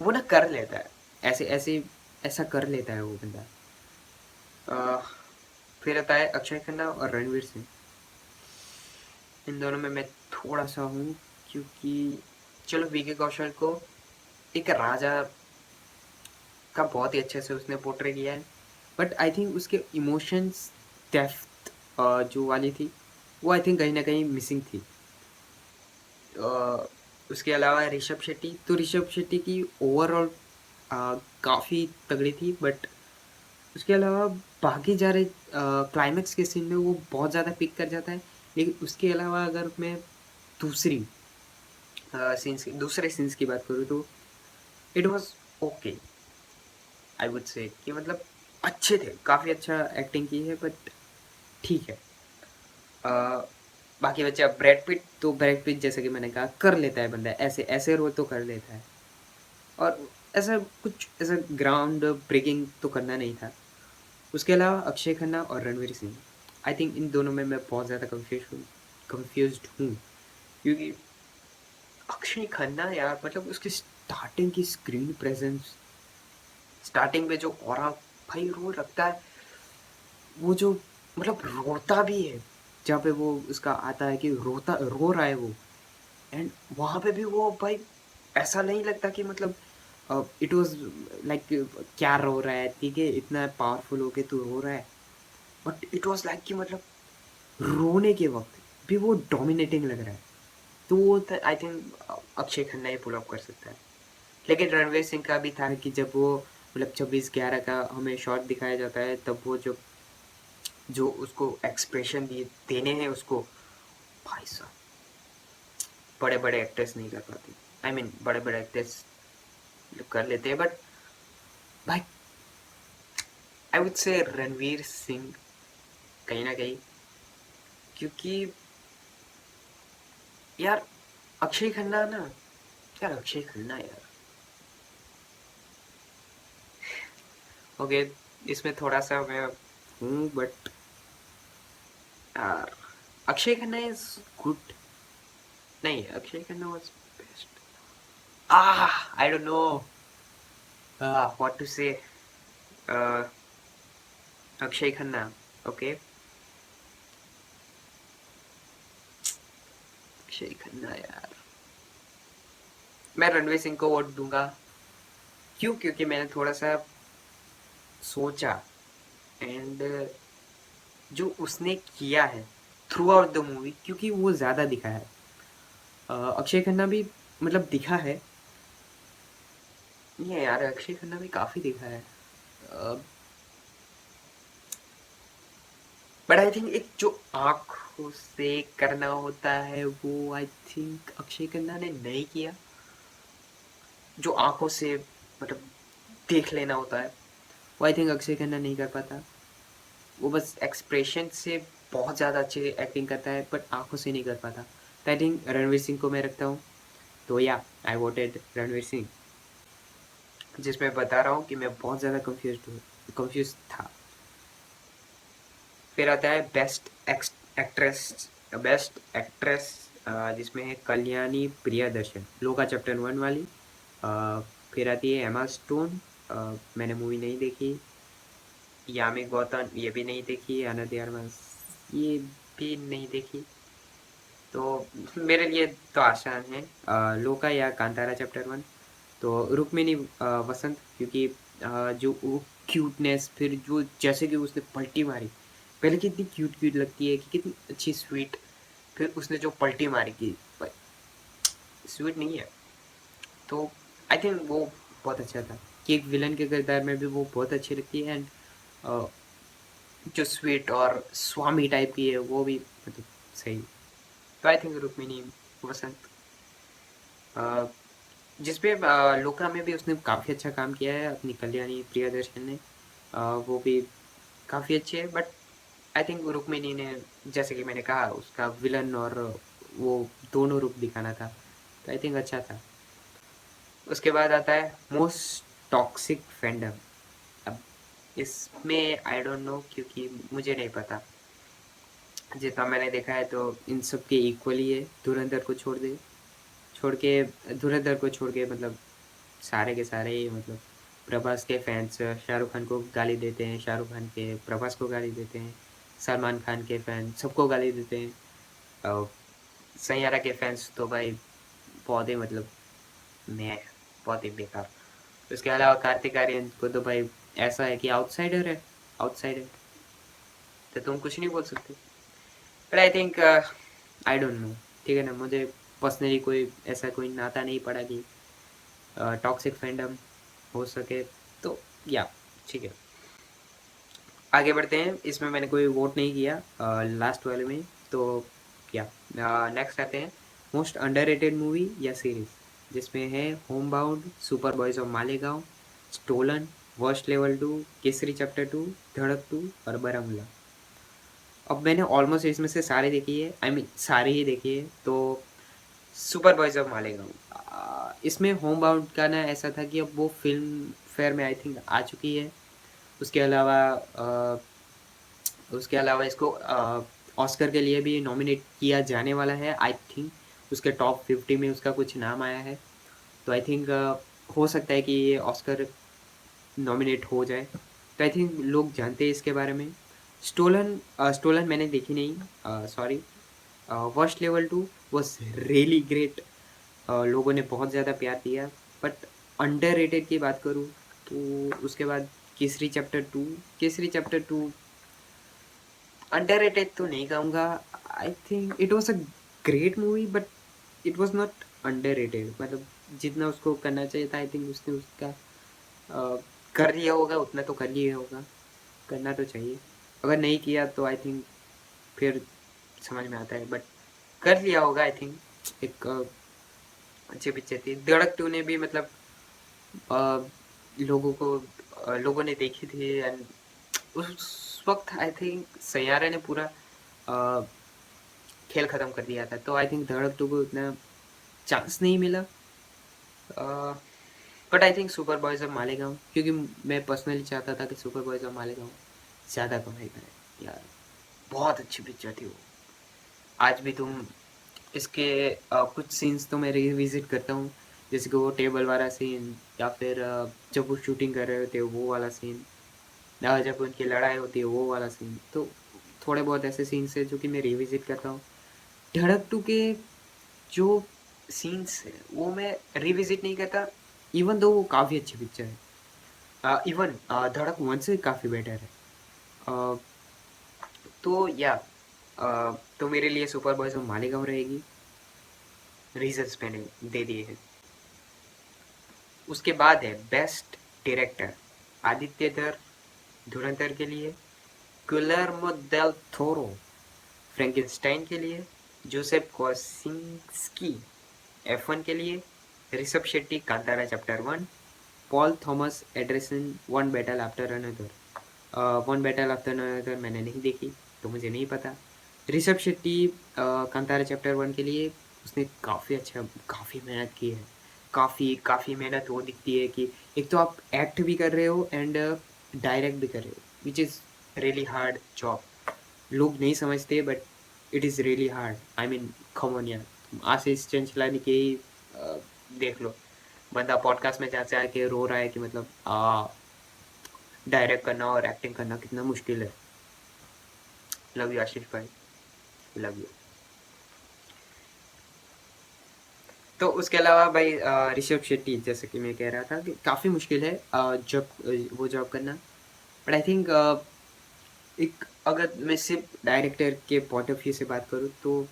[SPEAKER 1] वो ना कर लेता है, ऐसे ऐसे ऐसा कर लेता है वो बंदा। अ, फिर आता है अक्षय खन्ना और रणवीर सिंह। इन दोनों में मैं थोड़ा सा हूँ, क्योंकि चलो विकी कौशल को एक राजा का बहुत ही अच्छे से उसने पोर्ट्रे किया है, बट आई थिंक उसके इमोशंस डेप्थ जो वाली थी, वो आई थिंक कहीं ना कहीं मिसिंग थी। अ, उसके अलावा ऋषभ शेट्टी, तो ऋषभ शेट्टी की ओवरऑल काफ़ी तगड़ी थी, बट उसके अलावा बाकी जा रहे क्लाइमैक्स के सीन में वो बहुत ज़्यादा पिक कर जाता है। लेकिन उसके अलावा अगर मैं दूसरी दूसरे सीन्स की बात करूँ तो it was okay. I would say कि मतलब अच्छे थे, काफ़ी अच्छा एक्टिंग की है, बट ठीक है। अ, बाकी बच्चा ब्रैड पिट, तो ब्रैड पिट जैसे कि मैंने कहा कर लेता है बंदा, ऐसे ऐसे रोल तो कर लेता है, और ऐसा कुछ ऐसा ग्राउंड ब्रेकिंग तो करना नहीं था। उसके अलावा अक्षय खन्ना और Ranveer Singh, I think in दोनों में मैं बहुत ज़्यादा कंफ्यूज्ड हूँ, क्योंकि अक्षय खन्ना यार, मतलब उसकी स्टार्टिंग की स्क्रीन प्रेजेंस, स्टार्टिंग में जो ऑरा भाई रोल रखता है, वो जो मतलब रोता भी है, जहाँ पे वो उसका आता है कि रो रहा है वो, एंड वहाँ पे भी वो भाई ऐसा नहीं लगता कि मतलब इट वाज लाइक क्या रो रहा है, ठीक है इतना पावरफुल होके तू रो रहा है, बट इट वाज लाइक कि मतलब रोने के वक्त भी वो डोमिनेटिंग लग रहा है। तो वो आई थिंक अक्षय खन्ना ही पुल अप कर सकता है। लेकिन रणवीर सिंह का भी था कि जब वो मतलब 26/11 का हमें शॉट दिखाया जाता है, तब वो जो जो उसको एक्सप्रेशन दिए देने हैं उसको, भाई साहब बड़े बड़े एक्टर्स नहीं कर पाते। आई मीन बड़े बड़े एक्टर्स कर लेते हैं, बट भाई I would say Ranveer Singh कहीं ना कहीं, क्योंकि यार अक्षय खन्ना ना, यार अक्षय खन्ना यार, ओके इसमें थोड़ा सा मैं हूँ, बट यार अक्षय खन्ना इज गुड। नहीं, Akshay Khanna was best. I don't know what to say. Akshay Khanna, okay Akshay Khanna यार, मैं रणवीर सिंह को वोट दूंगा। क्यों? क्योंकि मैंने थोड़ा सा सोचा, एंड जो उसने किया है थ्रू आउट द मूवी, क्योंकि वो ज़्यादा दिखा है। अक्षय खन्ना भी मतलब दिखा है, नहीं यार अक्षय खन्ना भी काफ़ी दिखा है, बट आई थिंक एक जो आँखों से करना होता है वो आई थिंक अक्षय खन्ना ने नहीं किया। जो आँखों से मतलब देख लेना होता है, वो आई थिंक अक्षय खन्ना नहीं कर पाता। वो बस एक्सप्रेशन से बहुत ज़्यादा अच्छी एक्टिंग करता है, बट आँखों से नहीं कर पाता। तो आई थिंक रणवीर सिंह को मैं रखता हूँ। तो या आई वोटेड रणवीर सिंह, जिसमें बता रहा हूँ कि मैं बहुत ज़्यादा कंफ्यूज था। फिर आता है एक्ट्रेस बेस्ट एक्ट्रेस, जिसमें है कल्याणी प्रियदर्शन, लोका चैप्टर 1 वाली। फिर आती है एमा स्टोन, मैंने मूवी नहीं देखी। यामी गौतम, ये भी नहीं देखी। अनदर यारमस, ये भी नहीं देखी। तो मेरे लिए तो आसान है, लोका या कांतारा चैप्टर 1। तो रुक्मिणी वसंत, क्योंकि जो वो क्यूटनेस, फिर जो जैसे कि उसने पलटी मारी, पहले कितनी क्यूट क्यूट लगती है कि कितनी अच्छी स्वीट, फिर उसने जो पलटी मारी की स्वीट नहीं है। तो आई थिंक वो बहुत अच्छा था कि एक विलन के किरदार में भी वो बहुत अच्छी लगती है, एंड जो स्वीट और स्वामी टाइप की है वो भी मतलब सही। तो आई थिंक रुक्मिणी वसंत। जिस पे लोका में भी उसने काफ़ी अच्छा काम किया है, अपनी कल्याणी प्रियदर्शन ने। वो भी काफ़ी अच्छी है, बट आई थिंक रुक्मिणी ने, जैसे कि मैंने कहा, उसका विलन और वो दोनों रूप दिखाना था, तो आई थिंक अच्छा था। उसके बाद आता है मोस्ट टॉक्सिक फैंडम। अब इसमें आई डोंट नो, क्योंकि मुझे नहीं पता। जितना मैंने देखा है तो इन सब के इक्वली है। छोड़ के धुरंधर को छोड़ के मतलब सारे के सारे ही, मतलब प्रभास के फैंस शाहरुख खान को गाली देते हैं, शाहरुख खान के प्रभास को गाली देते हैं, सलमान खान के फैन सबको गाली देते हैं, और सैयारा के फैंस तो भाई बहुत ही मतलब मैं बहुत ही बेकार। उसके अलावा कार्तिक आर्यन को तो भाई ऐसा है कि आउटसाइडर है, आउटसाइडर, तो तुम कुछ नहीं बोल सकते। But I think I don't no, ठीक है ना, मुझे पर्सनली कोई ऐसा कोई नाता नहीं पड़ा कि टॉक्सिक फैंडम हो सके, तो या ठीक है। आगे बढ़ते हैं, इसमें मैंने कोई वोट नहीं किया लास्ट वाले में, तो क्या नेक्स्ट आते हैं मोस्ट अंडररेटेड मूवी या सीरीज, जिसमें है home bound, super boys of Malegaon, stolen, worst level 2, Kesari chapter 2, Dhadak 2 और बारामूला। अब मैंने ऑलमोस्ट इसमें से सारे देखी है, आई मीन सारी ही देखी है, तो सुपर बॉयज ऑफ मालेगांव। इसमें होम बाउंड का ना ऐसा था कि अब वो फिल्म फेयर में आई थिंक आ चुकी है। उसके अलावा इसको ऑस्कर के लिए भी नॉमिनेट किया जाने वाला है आई थिंक। उसके टॉप 50 में उसका कुछ नाम आया है, तो आई थिंक हो सकता है कि ये ऑस्कर नॉमिनेट हो जाए, तो आई थिंक लोग जानते हैं इसके बारे में। स्टोलन मैंने देखी नहीं, sorry. Worst level 2 was really great, लोगों ने बहुत ज़्यादा प्यार दिया, बट अंडररेटेड की बात करूँ तो उसके बाद केसरी चैप्टर 2 अंडररेटेड तो नहीं कहूँगा। I think it was a great movie, but it was not underrated, मतलब जितना उसको करना चाहिए था आई थिंक उसने उसका कर लिया होगा, उतना तो कर लिया होगा, करना तो चाहिए। अगर नहीं किया तो आई थिंक फिर समझ में आता है, बट कर लिया होगा आई थिंक। एक अच्छी पिक्चर थी। धड़क 2 ने भी मतलब अ, लोगों को लोगों ने देखी थी, एंड उस वक्त आई थिंक सैयारा ने पूरा अ, खेल ख़त्म कर दिया था, तो आई थिंक धड़क 2 को उतना चांस नहीं मिला। But I think super boys of Malegaon, क्योंकि मैं पर्सनली चाहता था कि सुपर बॉयज़ ऑफ मालेगांव ज़्यादा कमाई करे यार। बहुत अच्छी पिक्चर थी वो। आज भी तुम इसके कुछ सीन्स तो मैं रिविजिट करता हूँ, जैसे कि वो टेबल वाला सीन, या फिर जब वो शूटिंग कर रहे होते वो वाला सीन, या जब उनकी लड़ाई होती है वो वाला सीन, तो थोड़े बहुत ऐसे सीन्स है जो कि मैं रिविजिट करता हूँ। धड़क 2 के जो सीन्स है वो मैं रिविजिट नहीं करता, इवन दो वो काफ़ी अच्छी पिक्चर है। इवन धड़क 1 से काफ़ी बेटर है। अ, तो या तो मेरे लिए सुपर बॉयज ऑफ मालेगांव रहेगी, रीजंस मैंने दे दिए हैं। उसके बाद है बेस्ट डायरेक्टर, आदित्य धर धुरंधर के लिए, गुillermo del Toro फ्रैंकेनस्टाइन के लिए, जोसेफ कोसिंस्की F1 के लिए, Rishabh Shetty Kantara chapter 1, Paul Thomas Anderson one battle after another. One battle after another मैंने नहीं देखी, तो मुझे नहीं पता। ऋषभ शेट्टी कांतारा चैप्टर 1 के लिए उसने काफ़ी मेहनत की है। काफ़ी मेहनत वो दिखती है कि एक तो आप एक्ट भी कर रहे हो एंड डायरेक्ट भी कर रहे हो, which is really hard job. लोग नहीं समझते, but it is really hard. I mean come on यार, आशीष चंचलानी के ही देख लो, बंदा पॉडकास्ट में जा के रो रहा है कि मतलब डायरेक्ट करना और एक्टिंग करना कितना मुश्किल है। लव यू आशीष भाई, लव यू। तो उसके अलावा भाई ऋषभ शेट्टी, जैसे कि मैं कह रहा था कि काफ़ी मुश्किल है जब वो जॉब करना, बट आई थिंक एक अगर मैं सिर्फ डायरेक्टर के पॉइंट ऑफ व्यू से बात करूँ तो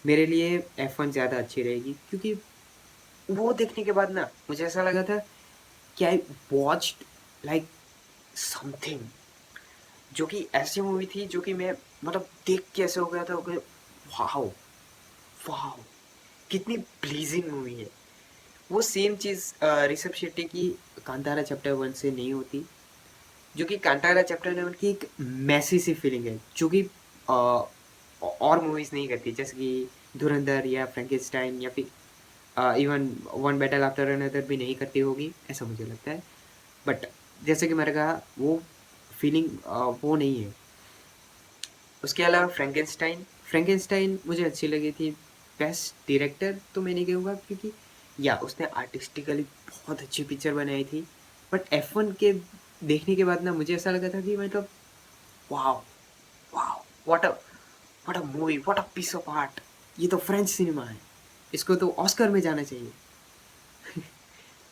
[SPEAKER 1] मेरे लिए F1 ज़्यादा अच्छी रहेगी, क्योंकि वो देखने के बाद ना मुझे ऐसा लगा था कि आई वॉच्ड लाइक समथिंग, जो कि ऐसी मूवी थी जो कि मैं मतलब देख के ऐसे हो गया था कि वाओ, वाओ, कितनी प्लीजिंग मूवी है। वो सेम चीज़ ऋषभ शेट्टी की कांतारा चैप्टर 1 से नहीं होती, जो कि कांतारा चैप्टर 1 की एक मैसी सी फीलिंग है, जो कि और मूवीज़ नहीं करती, जैसे कि धुरंधर या फ्रैंकेनस्टाइन या फिर even one battle after another भी नहीं करती होगी, ऐसा मुझे लगता है। बट जैसे कि मैंने कहा, वो फीलिंग वो नहीं है। उसके अलावा फ्रैंकेनस्टाइन फ्रैंकेनस्टाइन मुझे अच्छी लगी थी। बेस्ट डायरेक्टर तो मैं नहीं कहूँगा, क्योंकि या उसने आर्टिस्टिकली बहुत अच्छी पिक्चर बनाई थी। बट F1 के देखने के बाद ना मुझे ऐसा लगा था कि मतलब wow, wow, what a movie, what a piece of art. ये तो फ्रेंच सिनेमा है, इसको तो ऑस्कर में जाना चाहिए।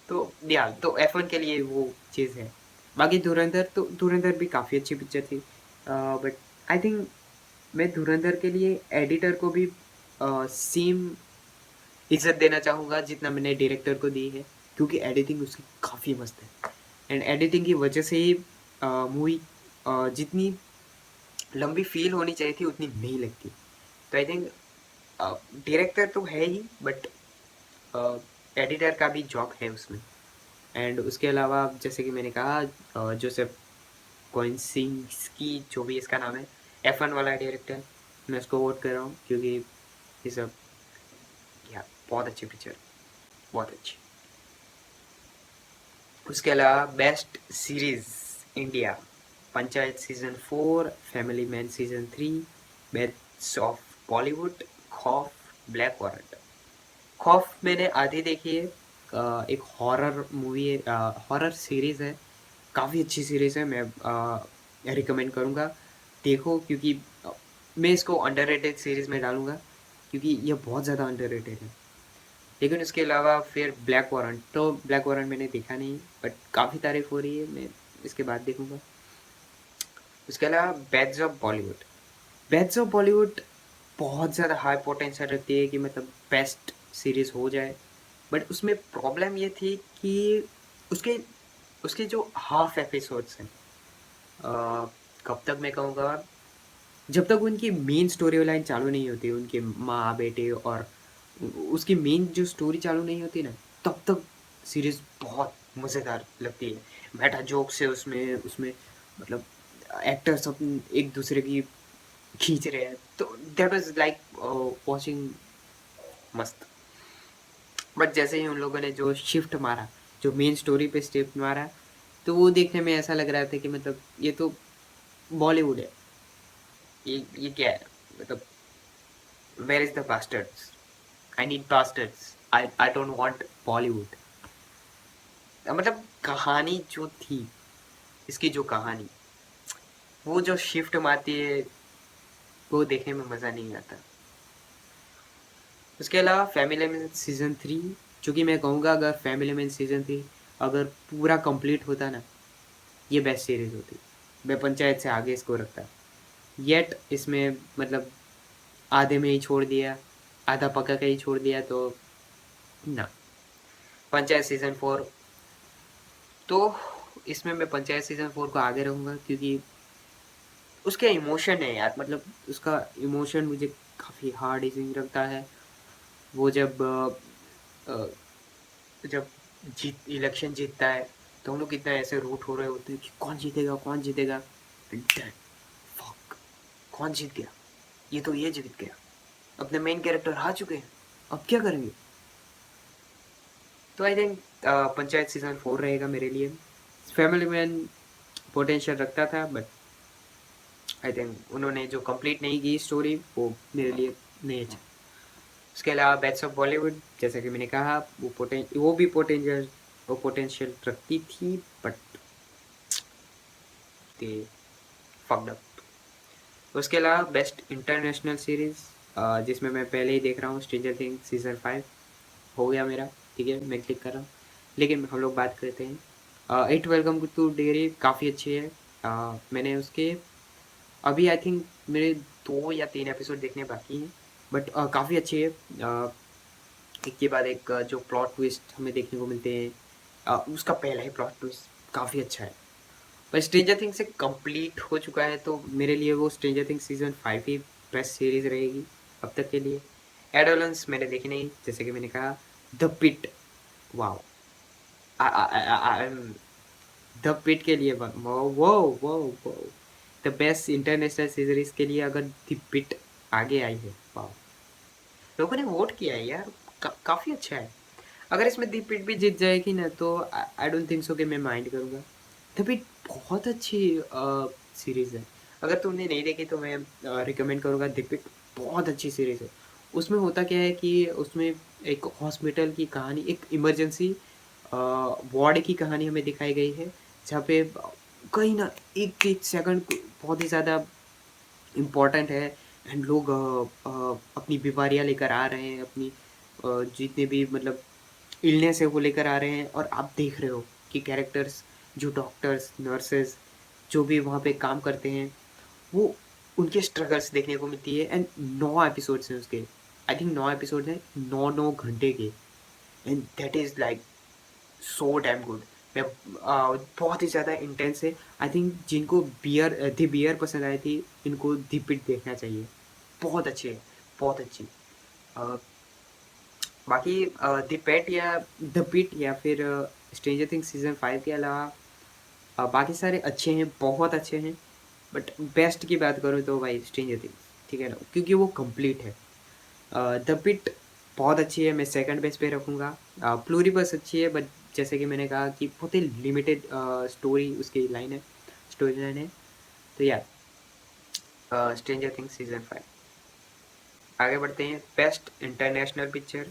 [SPEAKER 1] तो या तो F1 के लिए वो चीज़ है। बाकी धुरंधर भी काफ़ी अच्छी पिक्चर थी। बट आई थिंक मैं धुरंधर के लिए एडिटर को भी सेम इज्जत देना चाहूँगा जितना मैंने डायरेक्टर को दी है, क्योंकि एडिटिंग उसकी काफ़ी मस्त है। एंड एडिटिंग की वजह से ही मूवी जितनी लंबी फील होनी चाहिए थी उतनी नहीं लगती। तो आई थिंक डायरेक्टर तो है ही, बट एडिटर का भी जॉब है उसमें। एंड उसके अलावा जैसे कि मैंने कहा, जोसेफ कोइंसिंस्की, जो भी इसका नाम है, F1 वाला डायरेक्टर, मैं उसको वोट कर रहा हूँ, क्योंकि ये सब या बहुत अच्छी पिक्चर, बहुत अच्छी। उसके अलावा best series India, panchayat season 4, family man season 3, best of Bollywood, खौफ, ब्लैक वारंट। खौफ मैंने आधी देखी है। एक हॉरर मूवी है, हॉरर सीरीज है, काफ़ी अच्छी सीरीज है। मैं रिकमेंड करूँगा, देखो, क्योंकि मैं इसको अंडररेटेड सीरीज में डालूँगा, क्योंकि ये बहुत ज़्यादा अंडररेटेड है। लेकिन उसके अलावा फिर ब्लैक वारंट मैंने देखा नहीं, बट काफ़ी तारीफ हो रही है, मैं इसके बाद देखूँगा। उसके अलावा बैड्स ऑफ बॉलीवुड बहुत ज़्यादा हाई पोटेंशियल रखती है कि मतलब बेस्ट सीरीज़ हो जाए। बट उसमें प्रॉब्लम ये थी कि उसके उसके जो हाफ एपिसोड्स हैं, अ, कब तक मैं कहूँगा, जब तक उनकी मेन स्टोरी लाइन चालू नहीं होती, उनके माँ बेटे और उसकी मेन जो स्टोरी चालू नहीं होती ना, तब तक सीरीज बहुत मज़ेदार लगती है। मेटा जोक्स है उसमें उसमें मतलब एक्टर्स अपन एक दूसरे की खींच रहे हैं, तो दैट वाज लाइक वॉचिंग मस्त। बट जैसे ही उन लोगों ने जो शिफ्ट मारा, जो मेन स्टोरी पे शिफ्ट मारा, तो वो देखने में ऐसा लग रहा था कि मतलब ये तो बॉलीवुड है, ये क्या है, मतलब where is the bastards, I need bastards, I don't want Bollywood. मतलब कहानी जो थी, इसकी जो कहानी, वो जो शिफ्ट मारती है, वो देखने में मज़ा नहीं आता। उसके अलावा फैमिली मैन सीजन 3, जो कि मैं कहूँगा अगर फैमिली मैन सीजन 3 अगर पूरा कंप्लीट होता ना, ये बेस्ट सीरीज होती। मैं पंचायत से आगे इसको रखता। येट इसमें मतलब आधे में ही छोड़ दिया, आधा पका के ही छोड़ दिया, तो ना। पंचायत सीजन 4, तो इसमें मैं पंचायत सीजन 4 को आगे रहूँगा, क्योंकि उसके इमोशन है यार, मतलब उसका इमोशन मुझे काफ़ी हार्ड हिटिंग लगता है। वो अ, जब जीत इलेक्शन जीतता है, तो हम लोग कितना ऐसे रूट हो रहे होते हैं कि कौन जीतेगा, कौन जीतेगा। फक, कौन जीत गया, ये तो ये जीत गया, अपने मेन कैरेक्टर हार चुके हैं, अब क्या करेंगे। तो आई थिंक पंचायत सीजन 4 रहेगा मेरे लिए। फैमिली मैन पोटेंशियल रखता था, बट आई थिंक उन्होंने जो कंप्लीट नहीं की स्टोरी, वो मेरे लिए नहीं अच्छा। उसके अलावा बैट्स ऑफ बॉलीवुड, जैसा कि मैंने कहा, वो पोटेंशियल रखती थी, बट दे फक्ड अप। उसके अलावा बेस्ट इंटरनेशनल सीरीज, जिसमें मैं पहले ही देख रहा हूँ, स्ट्रेंजर थिंग्स सीजन 5 हो गया मेरा, ठीक है, मैं क्लिक कर रहा हूँ। लेकिन हम लोग बात करते हैं इट वेलकम टू डेरी, काफ़ी अच्छी है। मैंने उसके अभी आई थिंक मेरे 2 या 3 एपिसोड देखने बाकी हैं, बट काफ़ी अच्छी है। एक के बाद एक जो प्लॉट ट्विस्ट हमें देखने को मिलते हैं, उसका पहला ही प्लॉट ट्विस्ट काफ़ी अच्छा है। पर स्ट्रेंजर थिंग्स से कंप्लीट हो चुका है, तो मेरे लिए वो स्ट्रेंजर थिंग्स सीजन 5 ही बेस्ट सीरीज रहेगी अब तक के लिए। एडोलेंस मैंने देखी नहीं, जैसे कि मैंने कहा। The pit, wow! I am the pit के लिए वो वो वो वो द बेस्ट इंटरनेशनल सीरीज़ के लिए अगर द पिट आगे आई है, वाओ! लोगों ने वोट किया है यार, काफ़ी अच्छा है। अगर इसमें द पिट भी जीत जाएगी ना तो आई डोंट थिंक सो कि मैं माइंड करूँगा। द पिट बहुत अच्छी सीरीज़ है। अगर तुमने नहीं देखी तो मैं रिकमेंड करूँगा द पिट बहुत अच्छी सीरीज़ है। उसमें होता क्या है कि उसमें एक हॉस्पिटल की कहानी, एक इमरजेंसी वार्ड की कहानी हमें दिखाई गई है, जहाँ पे कहीं न एक-एक सेकंड बहुत ही ज़्यादा इम्पोर्टेंट है एंड लोग अपनी बीमारियाँ लेकर आ रहे हैं, अपनी जितने भी मतलब इलनेस है वो लेकर आ रहे हैं और आप देख रहे हो कि कैरेक्टर्स जो डॉक्टर्स, नर्सेज़ जो भी वहाँ पे काम करते हैं, वो उनके स्ट्रगल्स देखने को मिलती है एंड 9 एपिसोड्स हैं उसके। आई थिंक 9 एपिसोड हैं, 9-9 घंटे के and that is like so damn good. मैं बहुत ही ज़्यादा इंटेंस है। आई थिंक जिनको द बियर पसंद आई थी, इनको द पिट देखना चाहिए। बहुत अच्छी है, बहुत अच्छी। अ, बाकी द पेट या द पिट या फिर स्ट्रेंजर थिंग्स सीज़न 5 के अलावा बाकी सारे अच्छे हैं, बहुत अच्छे हैं। बट बेस्ट की बात करूँ तो भाई स्ट्रेंजर थिंग्स, ठीक है ना? क्योंकि वो कंप्लीट है। द पिट बहुत अच्छी है, मैं सेकंड बेस्ट पे रखूँगा। प्लूरीबस अच्छी है बट जैसे कि मैंने कहा कि बहुत ही लिमिटेड स्टोरी उसकी लाइन है, स्टोरी लाइन है। तो या स्ट्रेंजर थिंग्स सीज़न 5। आगे बढ़ते हैं, best international picture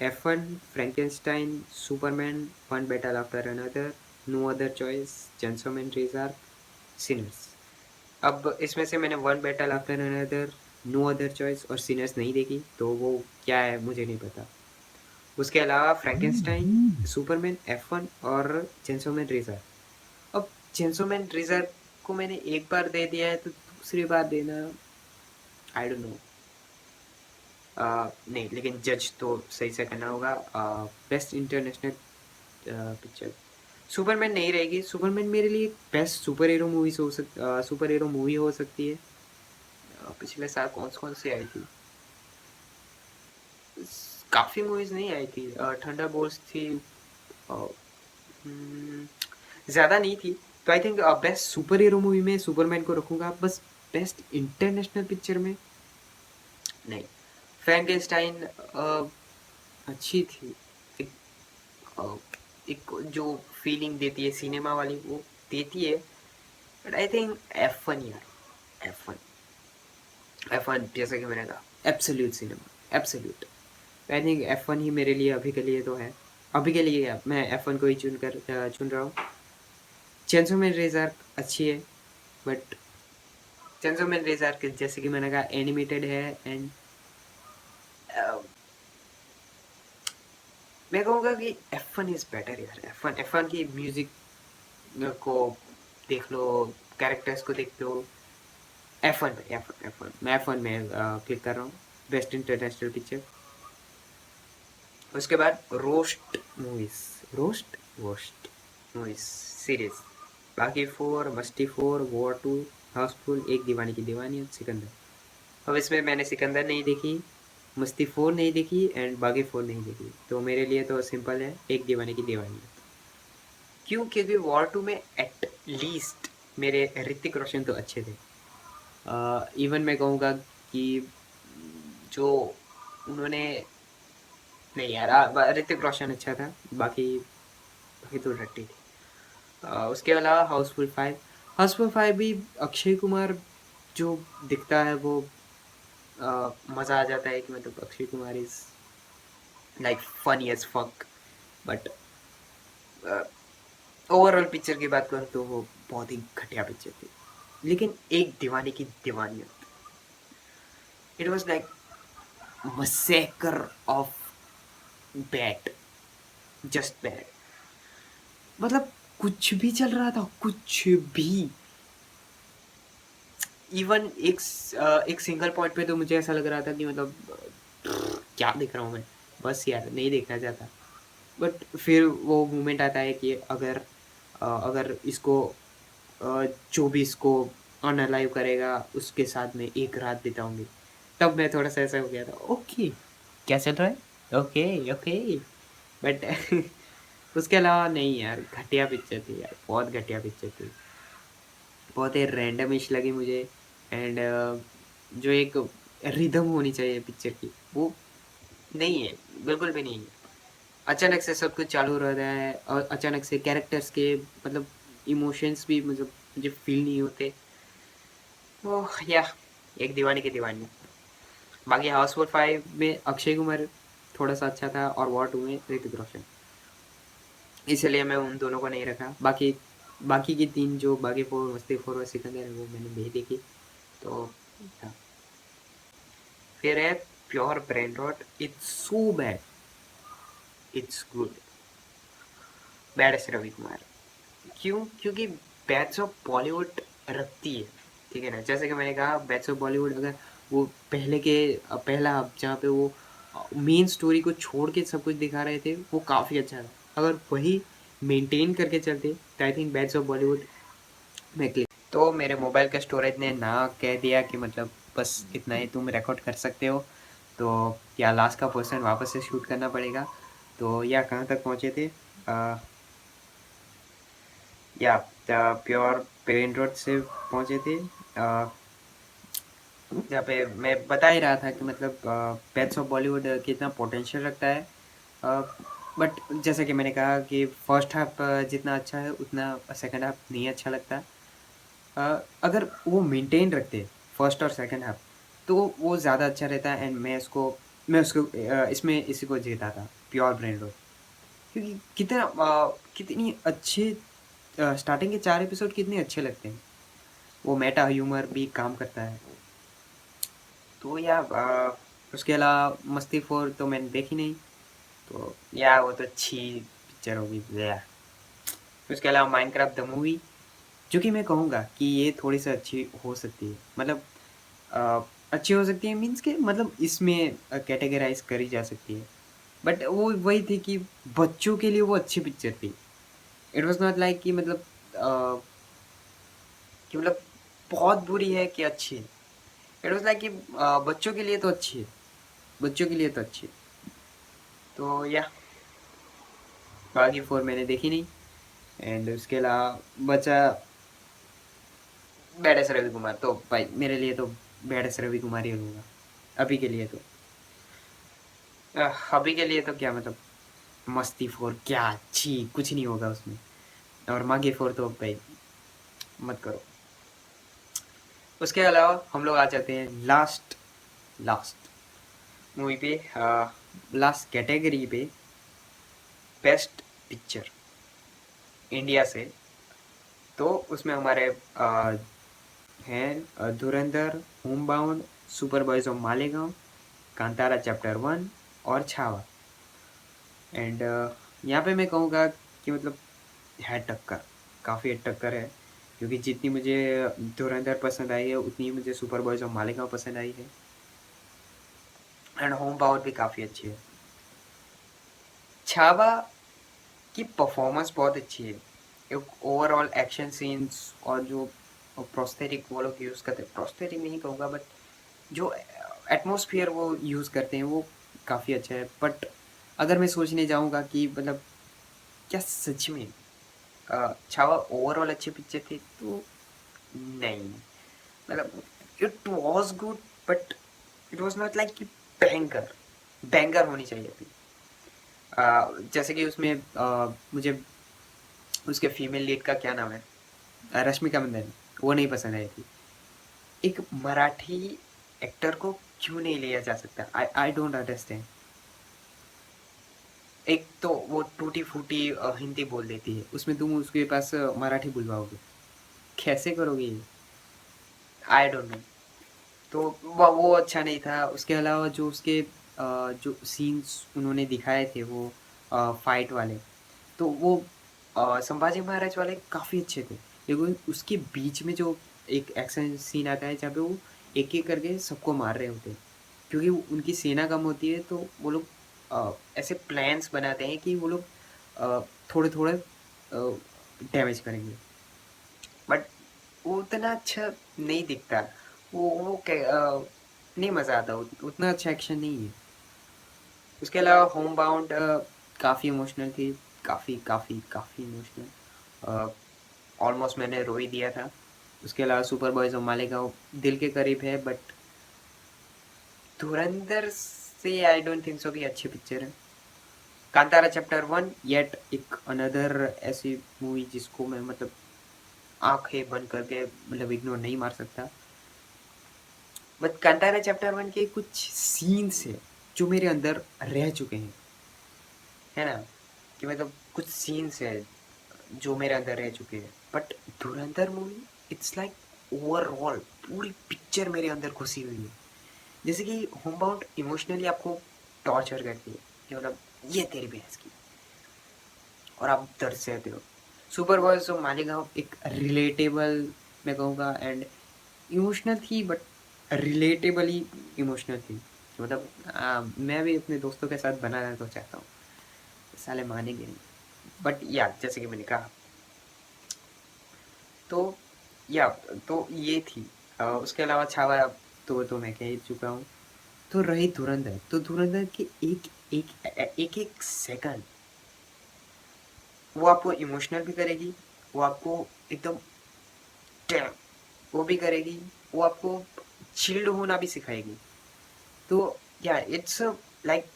[SPEAKER 1] F1, Frankenstein, Superman, one battle after another, no other choice, gentleman razor, sinners. अब इसमें से मैंने one battle after another, no other choice और सिनर्स नहीं देखी, तो वो क्या है मुझे नहीं पता। उसके अलावा फ्रैंकेनस्टाइन, सुपरमैन, F1 और चेंसो मैन रेज़र। अब चेंसो मैन रेज़र को मैंने एक बार दे दिया है तो दूसरी बार देना आई डोंट नो। नहीं, लेकिन जज तो सही से करना होगा। बेस्ट इंटरनेशनल पिक्चर सुपरमैन नहीं रहेगी। सुपरमैन मेरे लिए बेस्ट सुपर हीरो मूवी हो सकती है। पिछले साल कौन सी आई थी? काफ़ी मूवीज़ नहीं आई थी। थंडरबोल्ट्स थी। ज़्यादा नहीं थी। तो I think best super hero movie में सुपरमैन को रखूँगा। बस बेस्ट इंटरनेशनल पिक्चर में नहीं। फ्रैंकेनस्टाइन अच्छी थी। एक अ, एक जो फीलिंग देती है सिनेमा वाली वो देती है। बट आई थिंक F1 यार, F1 F1 जैसे कि मैंने कहा absolute cinema, absolute. I think F1 ही मेरे लिए अभी के लिए तो है। अभी के लिए मैं F1 को ही चुन रहा हूँ। चेंसो मैन रेज़र अच्छी है बट चेंसो मैन रेज़र के जैसे कि मैंने कहा एनिमेटेड है एंड मैं कहूँगा कि F1 इज़ बेटर यार। F1 की म्यूज़िक को देख लो, कैरेक्टर्स को देख लो। F1 मैं F1 में क्लिक कर रहा हूँ बेस्ट इंटरनेशनल पिक्चर। उसके बाद रोस्ट मूवीज सीरीज बाकी 4, मस्ती 4, वॉर 2, हाउसफुल, एक दीवानी की दीवानी और सिकंदर। अब इसमें मैंने सिकंदर नहीं देखी, मस्ती 4 नहीं देखी एंड बागी 4 नहीं देखी, तो मेरे लिए तो सिंपल है, एक दीवानी की दीवानी। क्यों? क्योंकि वॉर 2 में एट लीस्ट मेरे ऋतिक रोशन तो अच्छे थे। इवन मैं कहूँगा कि जो उन्होंने नहीं यार, ऋतिक रोशन अच्छा था, बाकी बाकी तो रट्टी थी। उसके अलावा हाउसफुल 5 भी अक्षय कुमार जो दिखता है वो मज़ा आ जाता है कि मतलब Akshay Kumar is like funny as fuck. But overall picture की बात करूँ तो वो बहुत ही घटिया पिक्चर थी। लेकिन Ek Deewane Ki Deewaniyat, it was like massacre of bad, just bad. मतलब कुछ भी चल रहा था, कुछ भी। इवन एक सिंगल पॉइंट पे तो मुझे ऐसा लग रहा था कि मतलब क्या देख रहा हूँ मैं, बस यार नहीं देखना चाहता। बट फिर वो मोमेंट आता है कि अगर इसको 24 को अनअलाइव करेगा उसके साथ में एक रात बिताऊंगी, तब मैं थोड़ा सा ऐसा हो गया था, ओके क्या चल रहा है, ओके ओके। बट उसके अलावा नहीं यार, घटिया पिक्चर थी यार, बहुत घटिया पिक्चर थी। बहुत ही रैंडमिश लगी मुझे। एंड जो एक रिदम होनी चाहिए पिक्चर की, वो नहीं है, बिल्कुल भी नहीं है। अचानक से सब कुछ चालू हो रहा है और अचानक से कैरेक्टर्स के मतलब इमोशंस भी मतलब मुझे फील नहीं होते। ओह या एक दीवानी की दीवानी। बाकी हाउसफुल 5 में अक्षय कुमार थोड़ा सा अच्छा था और वॉर 2 में ऋतिक रोशन, इसलिए मैं उन दोनों को नहीं रखा। बाकी बाकी की तीन जो बागी फोर, मस्ती फोर और सिकंदर है, वो मैंने नहीं देखी। तो हाँ। फिर है pure brain rot, it's so bad, it's good, bad as Ravi Kumar. क्यों? क्योंकि बैट्स ऑफ बॉलीवुड रखती है, ठीक है ना। जैसे कि मैंने कहा, बैट्स ऑफ बॉलीवुड अगर वो पहले के पहला हब जहाँ पे वो मेन स्टोरी को छोड़ के सब कुछ दिखा रहे थे, वो काफ़ी अच्छा था। अगर वही मेंटेन करके चलते तो I think bats of Bollywood में क्लिक। तो मेरे मोबाइल का स्टोरेज ने ना कह दिया कि मतलब बस इतना ही तुम रिकॉर्ड कर सकते हो, तो या लास्ट का पोर्शन वापस से शूट करना पड़ेगा। तो या कहाँ तक पहुँचे थे? या प्योर पेन रोड से पहुँचे थे, जहाँ पे मैं बता ही रहा था कि मतलब पेट्स ऑफ बॉलीवुड कितना पोटेंशियल रखता है। बट जैसा कि मैंने कहा कि फर्स्ट हाफ जितना अच्छा है उतना सेकंड हाफ नहीं अच्छा लगता। अगर वो मेंटेन रखते फर्स्ट और सेकंड हाफ, तो वो ज़्यादा अच्छा रहता है। एंड मैं उसको इसमें इसी को जीता था, प्योर ब्रेन रोड। क्योंकि कितनी अच्छे स्टार्टिंग के 4 एपिसोड कितने अच्छे लगते हैं। वो मेटा ह्यूमर भी काम करता है। तो या उसके अलावा मस्ती 4 तो मैंने देखी नहीं, तो या वो तो अच्छी पिक्चर होगी या। उसके अलावा माइनक्राफ्ट द मूवी, जो कि मैं कहूँगा कि ये थोड़ी-सी अच्छी हो सकती है। मतलब अच्छी हो सकती है मीन्स के मतलब इसमें कैटेगराइज़ करी जा सकती है। बट वो वही थी कि बच्चों के लिए वो अच्छी पिक्चर थी। इट वाज़ नॉट लाइक कि मतलब कि मतलब बहुत बुरी है कि अच्छी है। इट वाज़ लाइक कि बच्चों के लिए तो अच्छी है, बच्चों के लिए तो अच्छी है। तो या बागी 4 मैंने देखी नहीं। एंड उसके अलावा बचा बैड एस रवि कुमार। तो भाई मेरे लिए तो बैड एस रवि कुमार ही होगा अभी के लिए। तो अभी के लिए तो क्या मतलब, मस्ती 4 क्या अच्छी, कुछ नहीं होगा उसमें। और मागी 4 तो भाई मत करो। उसके अलावा हम लोग आ जाते हैं लास्ट लास्ट मूवी पे, लास्ट कैटेगरी पे, बेस्ट पिक्चर इंडिया से। तो उसमें हमारे हैं धुरंधर, Homebound, super boys of Malegaon, Kantara chapter 1 और छावा। एंड यहाँ पे मैं कहूँगा कि मतलब है टक्कर, काफ़ी टक्कर है। क्योंकि जितनी मुझे धुरंधर पसंद आई है, उतनी ही मुझे सुपर बॉयज ऑफ मालेगांव पसंद आई है। एंड होम बाउंड भी काफ़ी अच्छी है। छावा की परफॉर्मेंस बहुत अच्छी है। एक ओवरऑल एक्शन सीन्स और जो प्रोस्थेटिक वो लोग यूज़ करते हैं, प्रोस्थेटिक नहीं कहूँगा बट जो एटमॉस्फेयर वो यूज़ करते हैं वो काफ़ी अच्छा है। बट अगर मैं सोचने जाऊँगा कि मतलब क्या सच में छावा ओवरऑल अच्छी पिक्चर थी, तो नहीं। मतलब it was good, but it was not like कि बैंगर बैंगर होनी चाहिए थी। जैसे कि उसमें मुझे उसके फीमेल लीड का क्या नाम है, रश्मिका मंदाना, वो नहीं पसंद आई थी। एक मराठी एक्टर को क्यों नहीं लिया जा सकता? आई आई डोंट अंडरस्टैंड। एक तो वो टूटी फूटी हिंदी बोल देती है, उसमें तुम उसके पास मराठी बुलवाओगे, कैसे करोगे ये? आई डोंट नो। तो वो अच्छा नहीं था। उसके अलावा जो उसके जो सीन्स उन्होंने दिखाए थे वो फाइट वाले, तो वो संभाजी महाराज वाले काफ़ी अच्छे थे। लेकिन उसके बीच में जो एक एक्शन सीन आता है जहाँ पे वो एक एक करके सबको मार रहे होते हैं, क्योंकि उनकी सेना कम होती है, तो वो लोग ऐसे प्लान्स बनाते हैं कि वो लोग थोड़े थोड़े डैमेज करेंगे। बट वो उतना अच्छा नहीं दिखता। नहीं मज़ा आता, उतना अच्छा एक्शन नहीं है। उसके अलावा होम बाउंड काफ़ी इमोशनल थी, काफ़ी काफ़ी काफ़ी इमोशनल। ऑलमोस्ट मैंने रो ही दिया था। उसके अलावा सुपर बॉयज़ और मालेगाँव दिल के करीब है, बट धुरंधर से आई डोंट थिंक सो कि अच्छी पिक्चर है। कांतारा चैप्टर 1 येट एक अनदर ऐसी मूवी जिसको मैं मतलब आँखें बंद करके मतलब इग्नोर नहीं मार सकता। बट कांतारा चैप्टर 1 के कुछ सीन्स है जो मेरे अंदर रह चुके हैं, है ना? कि मतलब कुछ सीन्स है जो मेरे अंदर रह चुके हैं। But Dhurandhar movie it's like overall पूरी पिक्चर मेरे अंदर घुसी हुई है। जैसे कि होमबाउंड इमोशनली आपको टॉर्चर करती है कि मतलब ये तेरी बहस की और आप दर्द सहते हो। सुपर बॉयज ऑफ मालेगांव एक रिलेटेबल मैं कहूँगा एंड इमोशनल थी, बट रिलेटेबली इमोशनल थी। मतलब मैं भी अपने दोस्तों के साथ बनाना तो चाहता हूँ, साले मानेंगे नहीं। बट या जैसे कि मैंने कहा, तो या तो ये थी। उसके अलावा छावा तो मैं कह ही चुका हूँ। तो रही धुरंधर, तो धुरंधर की एक सेकंड वो आपको इमोशनल भी करेगी, वो आपको एकदम डैम वो भी करेगी, वो आपको चिल्ड होना भी सिखाएगी। तो या it's like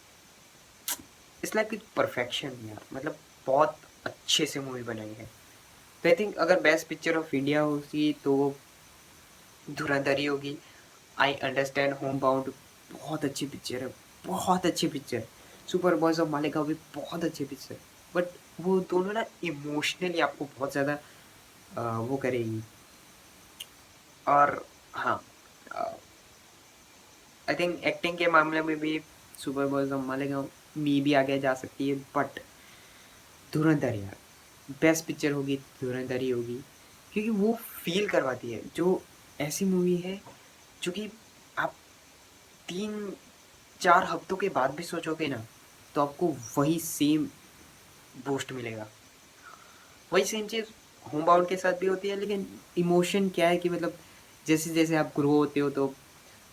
[SPEAKER 1] it's like perfection यार, मतलब बहुत अच्छे से मूवी बनाई है। तो आई थिंक अगर बेस्ट पिक्चर ऑफ इंडिया होगी तो वो धुरंधर ही होगी। आई अंडरस्टैंड होम बाउंड बहुत अच्छी पिक्चर है, बहुत अच्छी picture. Super boys of Malegaon भी बहुत अच्छी पिक्चर, बट वो दोनों ना इमोशनली आपको बहुत ज़्यादा वो करेगी। और हाँ, आई थिंक एक्टिंग के मामले में भी सुपर बॉयज ऑफ मालेगांव मी भी आगे जा सकती है, बट धुरंधर यार बेस्ट पिक्चर होगी, धुरंधर ही होगी। क्योंकि वो फील करवाती है, जो ऐसी मूवी है जो कि आप 3-4 हफ्तों के बाद भी सोचोगे ना, तो आपको वही सेम बूस्ट मिलेगा। वही सेम चीज़ होम बाउंड के साथ भी होती है, लेकिन इमोशन क्या है कि मतलब जैसे जैसे आप ग्रो होते हो तो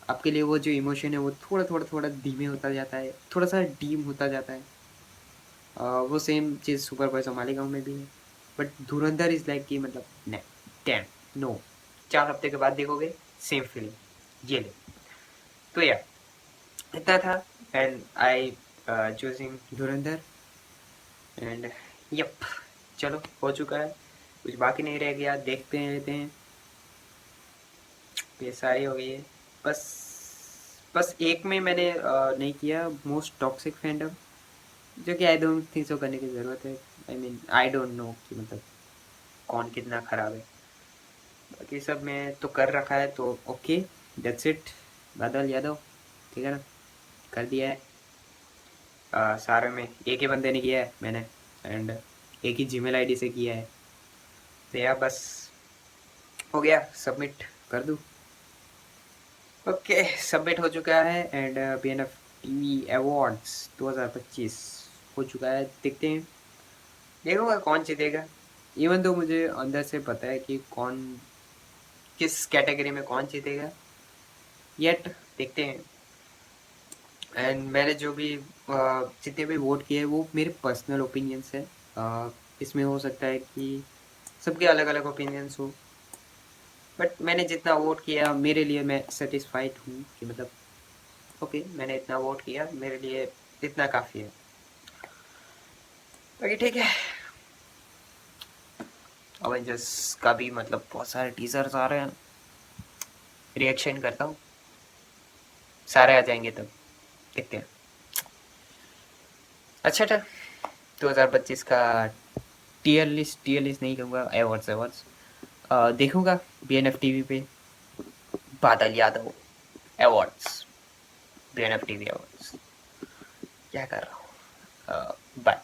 [SPEAKER 1] आपके लिए वो जो इमोशन है वो थोड़ा थोड़ा थोड़ा धीमे होता जाता है, थोड़ा सा डीम होता जाता है। वो सेम चीज़ सुपर बॉयज और मालेगांव में भी है। बट धुरंधर इज़ लाइक कि मतलब नहीं, डैम नो, 4 हफ्ते के बाद देखोगे सेम फीलिंग ये ले। तो या इतना था, and I choosing Dhurandhar. And yup, चलो हो चुका है, कुछ बाकी नहीं रह गया, देखते हैं लेते हैं। ये सारी हो गई है। बस बस एक में मैंने नहीं किया, मोस्ट टॉक्सिक फैंडम, जो कि आई डोंट थिंक सो करने की ज़रूरत है। I mean I don't no कि मतलब कौन कितना ख़राब है। बाकी सब में तो कर रखा है, तो ओके, दैट्स इट। बादल यादव, ठीक है ना, कर दिया है। सारे में एक ही बंदे ने किया है मैंने, एंड एक ही जीमेल आईडी से किया है। तो यार बस हो गया, सबमिट कर दूँ। ओके, सबमिट हो चुका है, एंड BNF टीवी अवार्ड्स 2025 हो चुका है। देखते हैं, देखूंगा कौन जीतेगा। इवन तो मुझे अंदर से पता है कि कौन किस कैटेगरी में कौन जीतेगा, येट देखते हैं। एंड मैंने जो भी जितने भी वोट किए वो मेरे पर्सनल ओपिनियंस है। इसमें हो सकता है कि सबके अलग अलग ओपिनियंस हो, बट मैंने जितना वोट किया मेरे लिए मैं सेटिस्फाइड हूँ कि मतलब ओके, मैंने इतना वोट किया, मेरे लिए इतना काफ़ी है। बाकी ठीक है, अवेंजर्स का भी मतलब बहुत सारे टीजर्स आ रहे हैं, रिएक्शन करता हूँ, सारे आ जाएंगे तब देखते हैं। अच्छा था 2025 का टीयर लिस्ट नहीं कहूँगा, अवार्ड्स देखूंगा BNF टीवी पे, बादल Yadav awards, BNF TV awards. क्या कर रहा हूँ, बाय।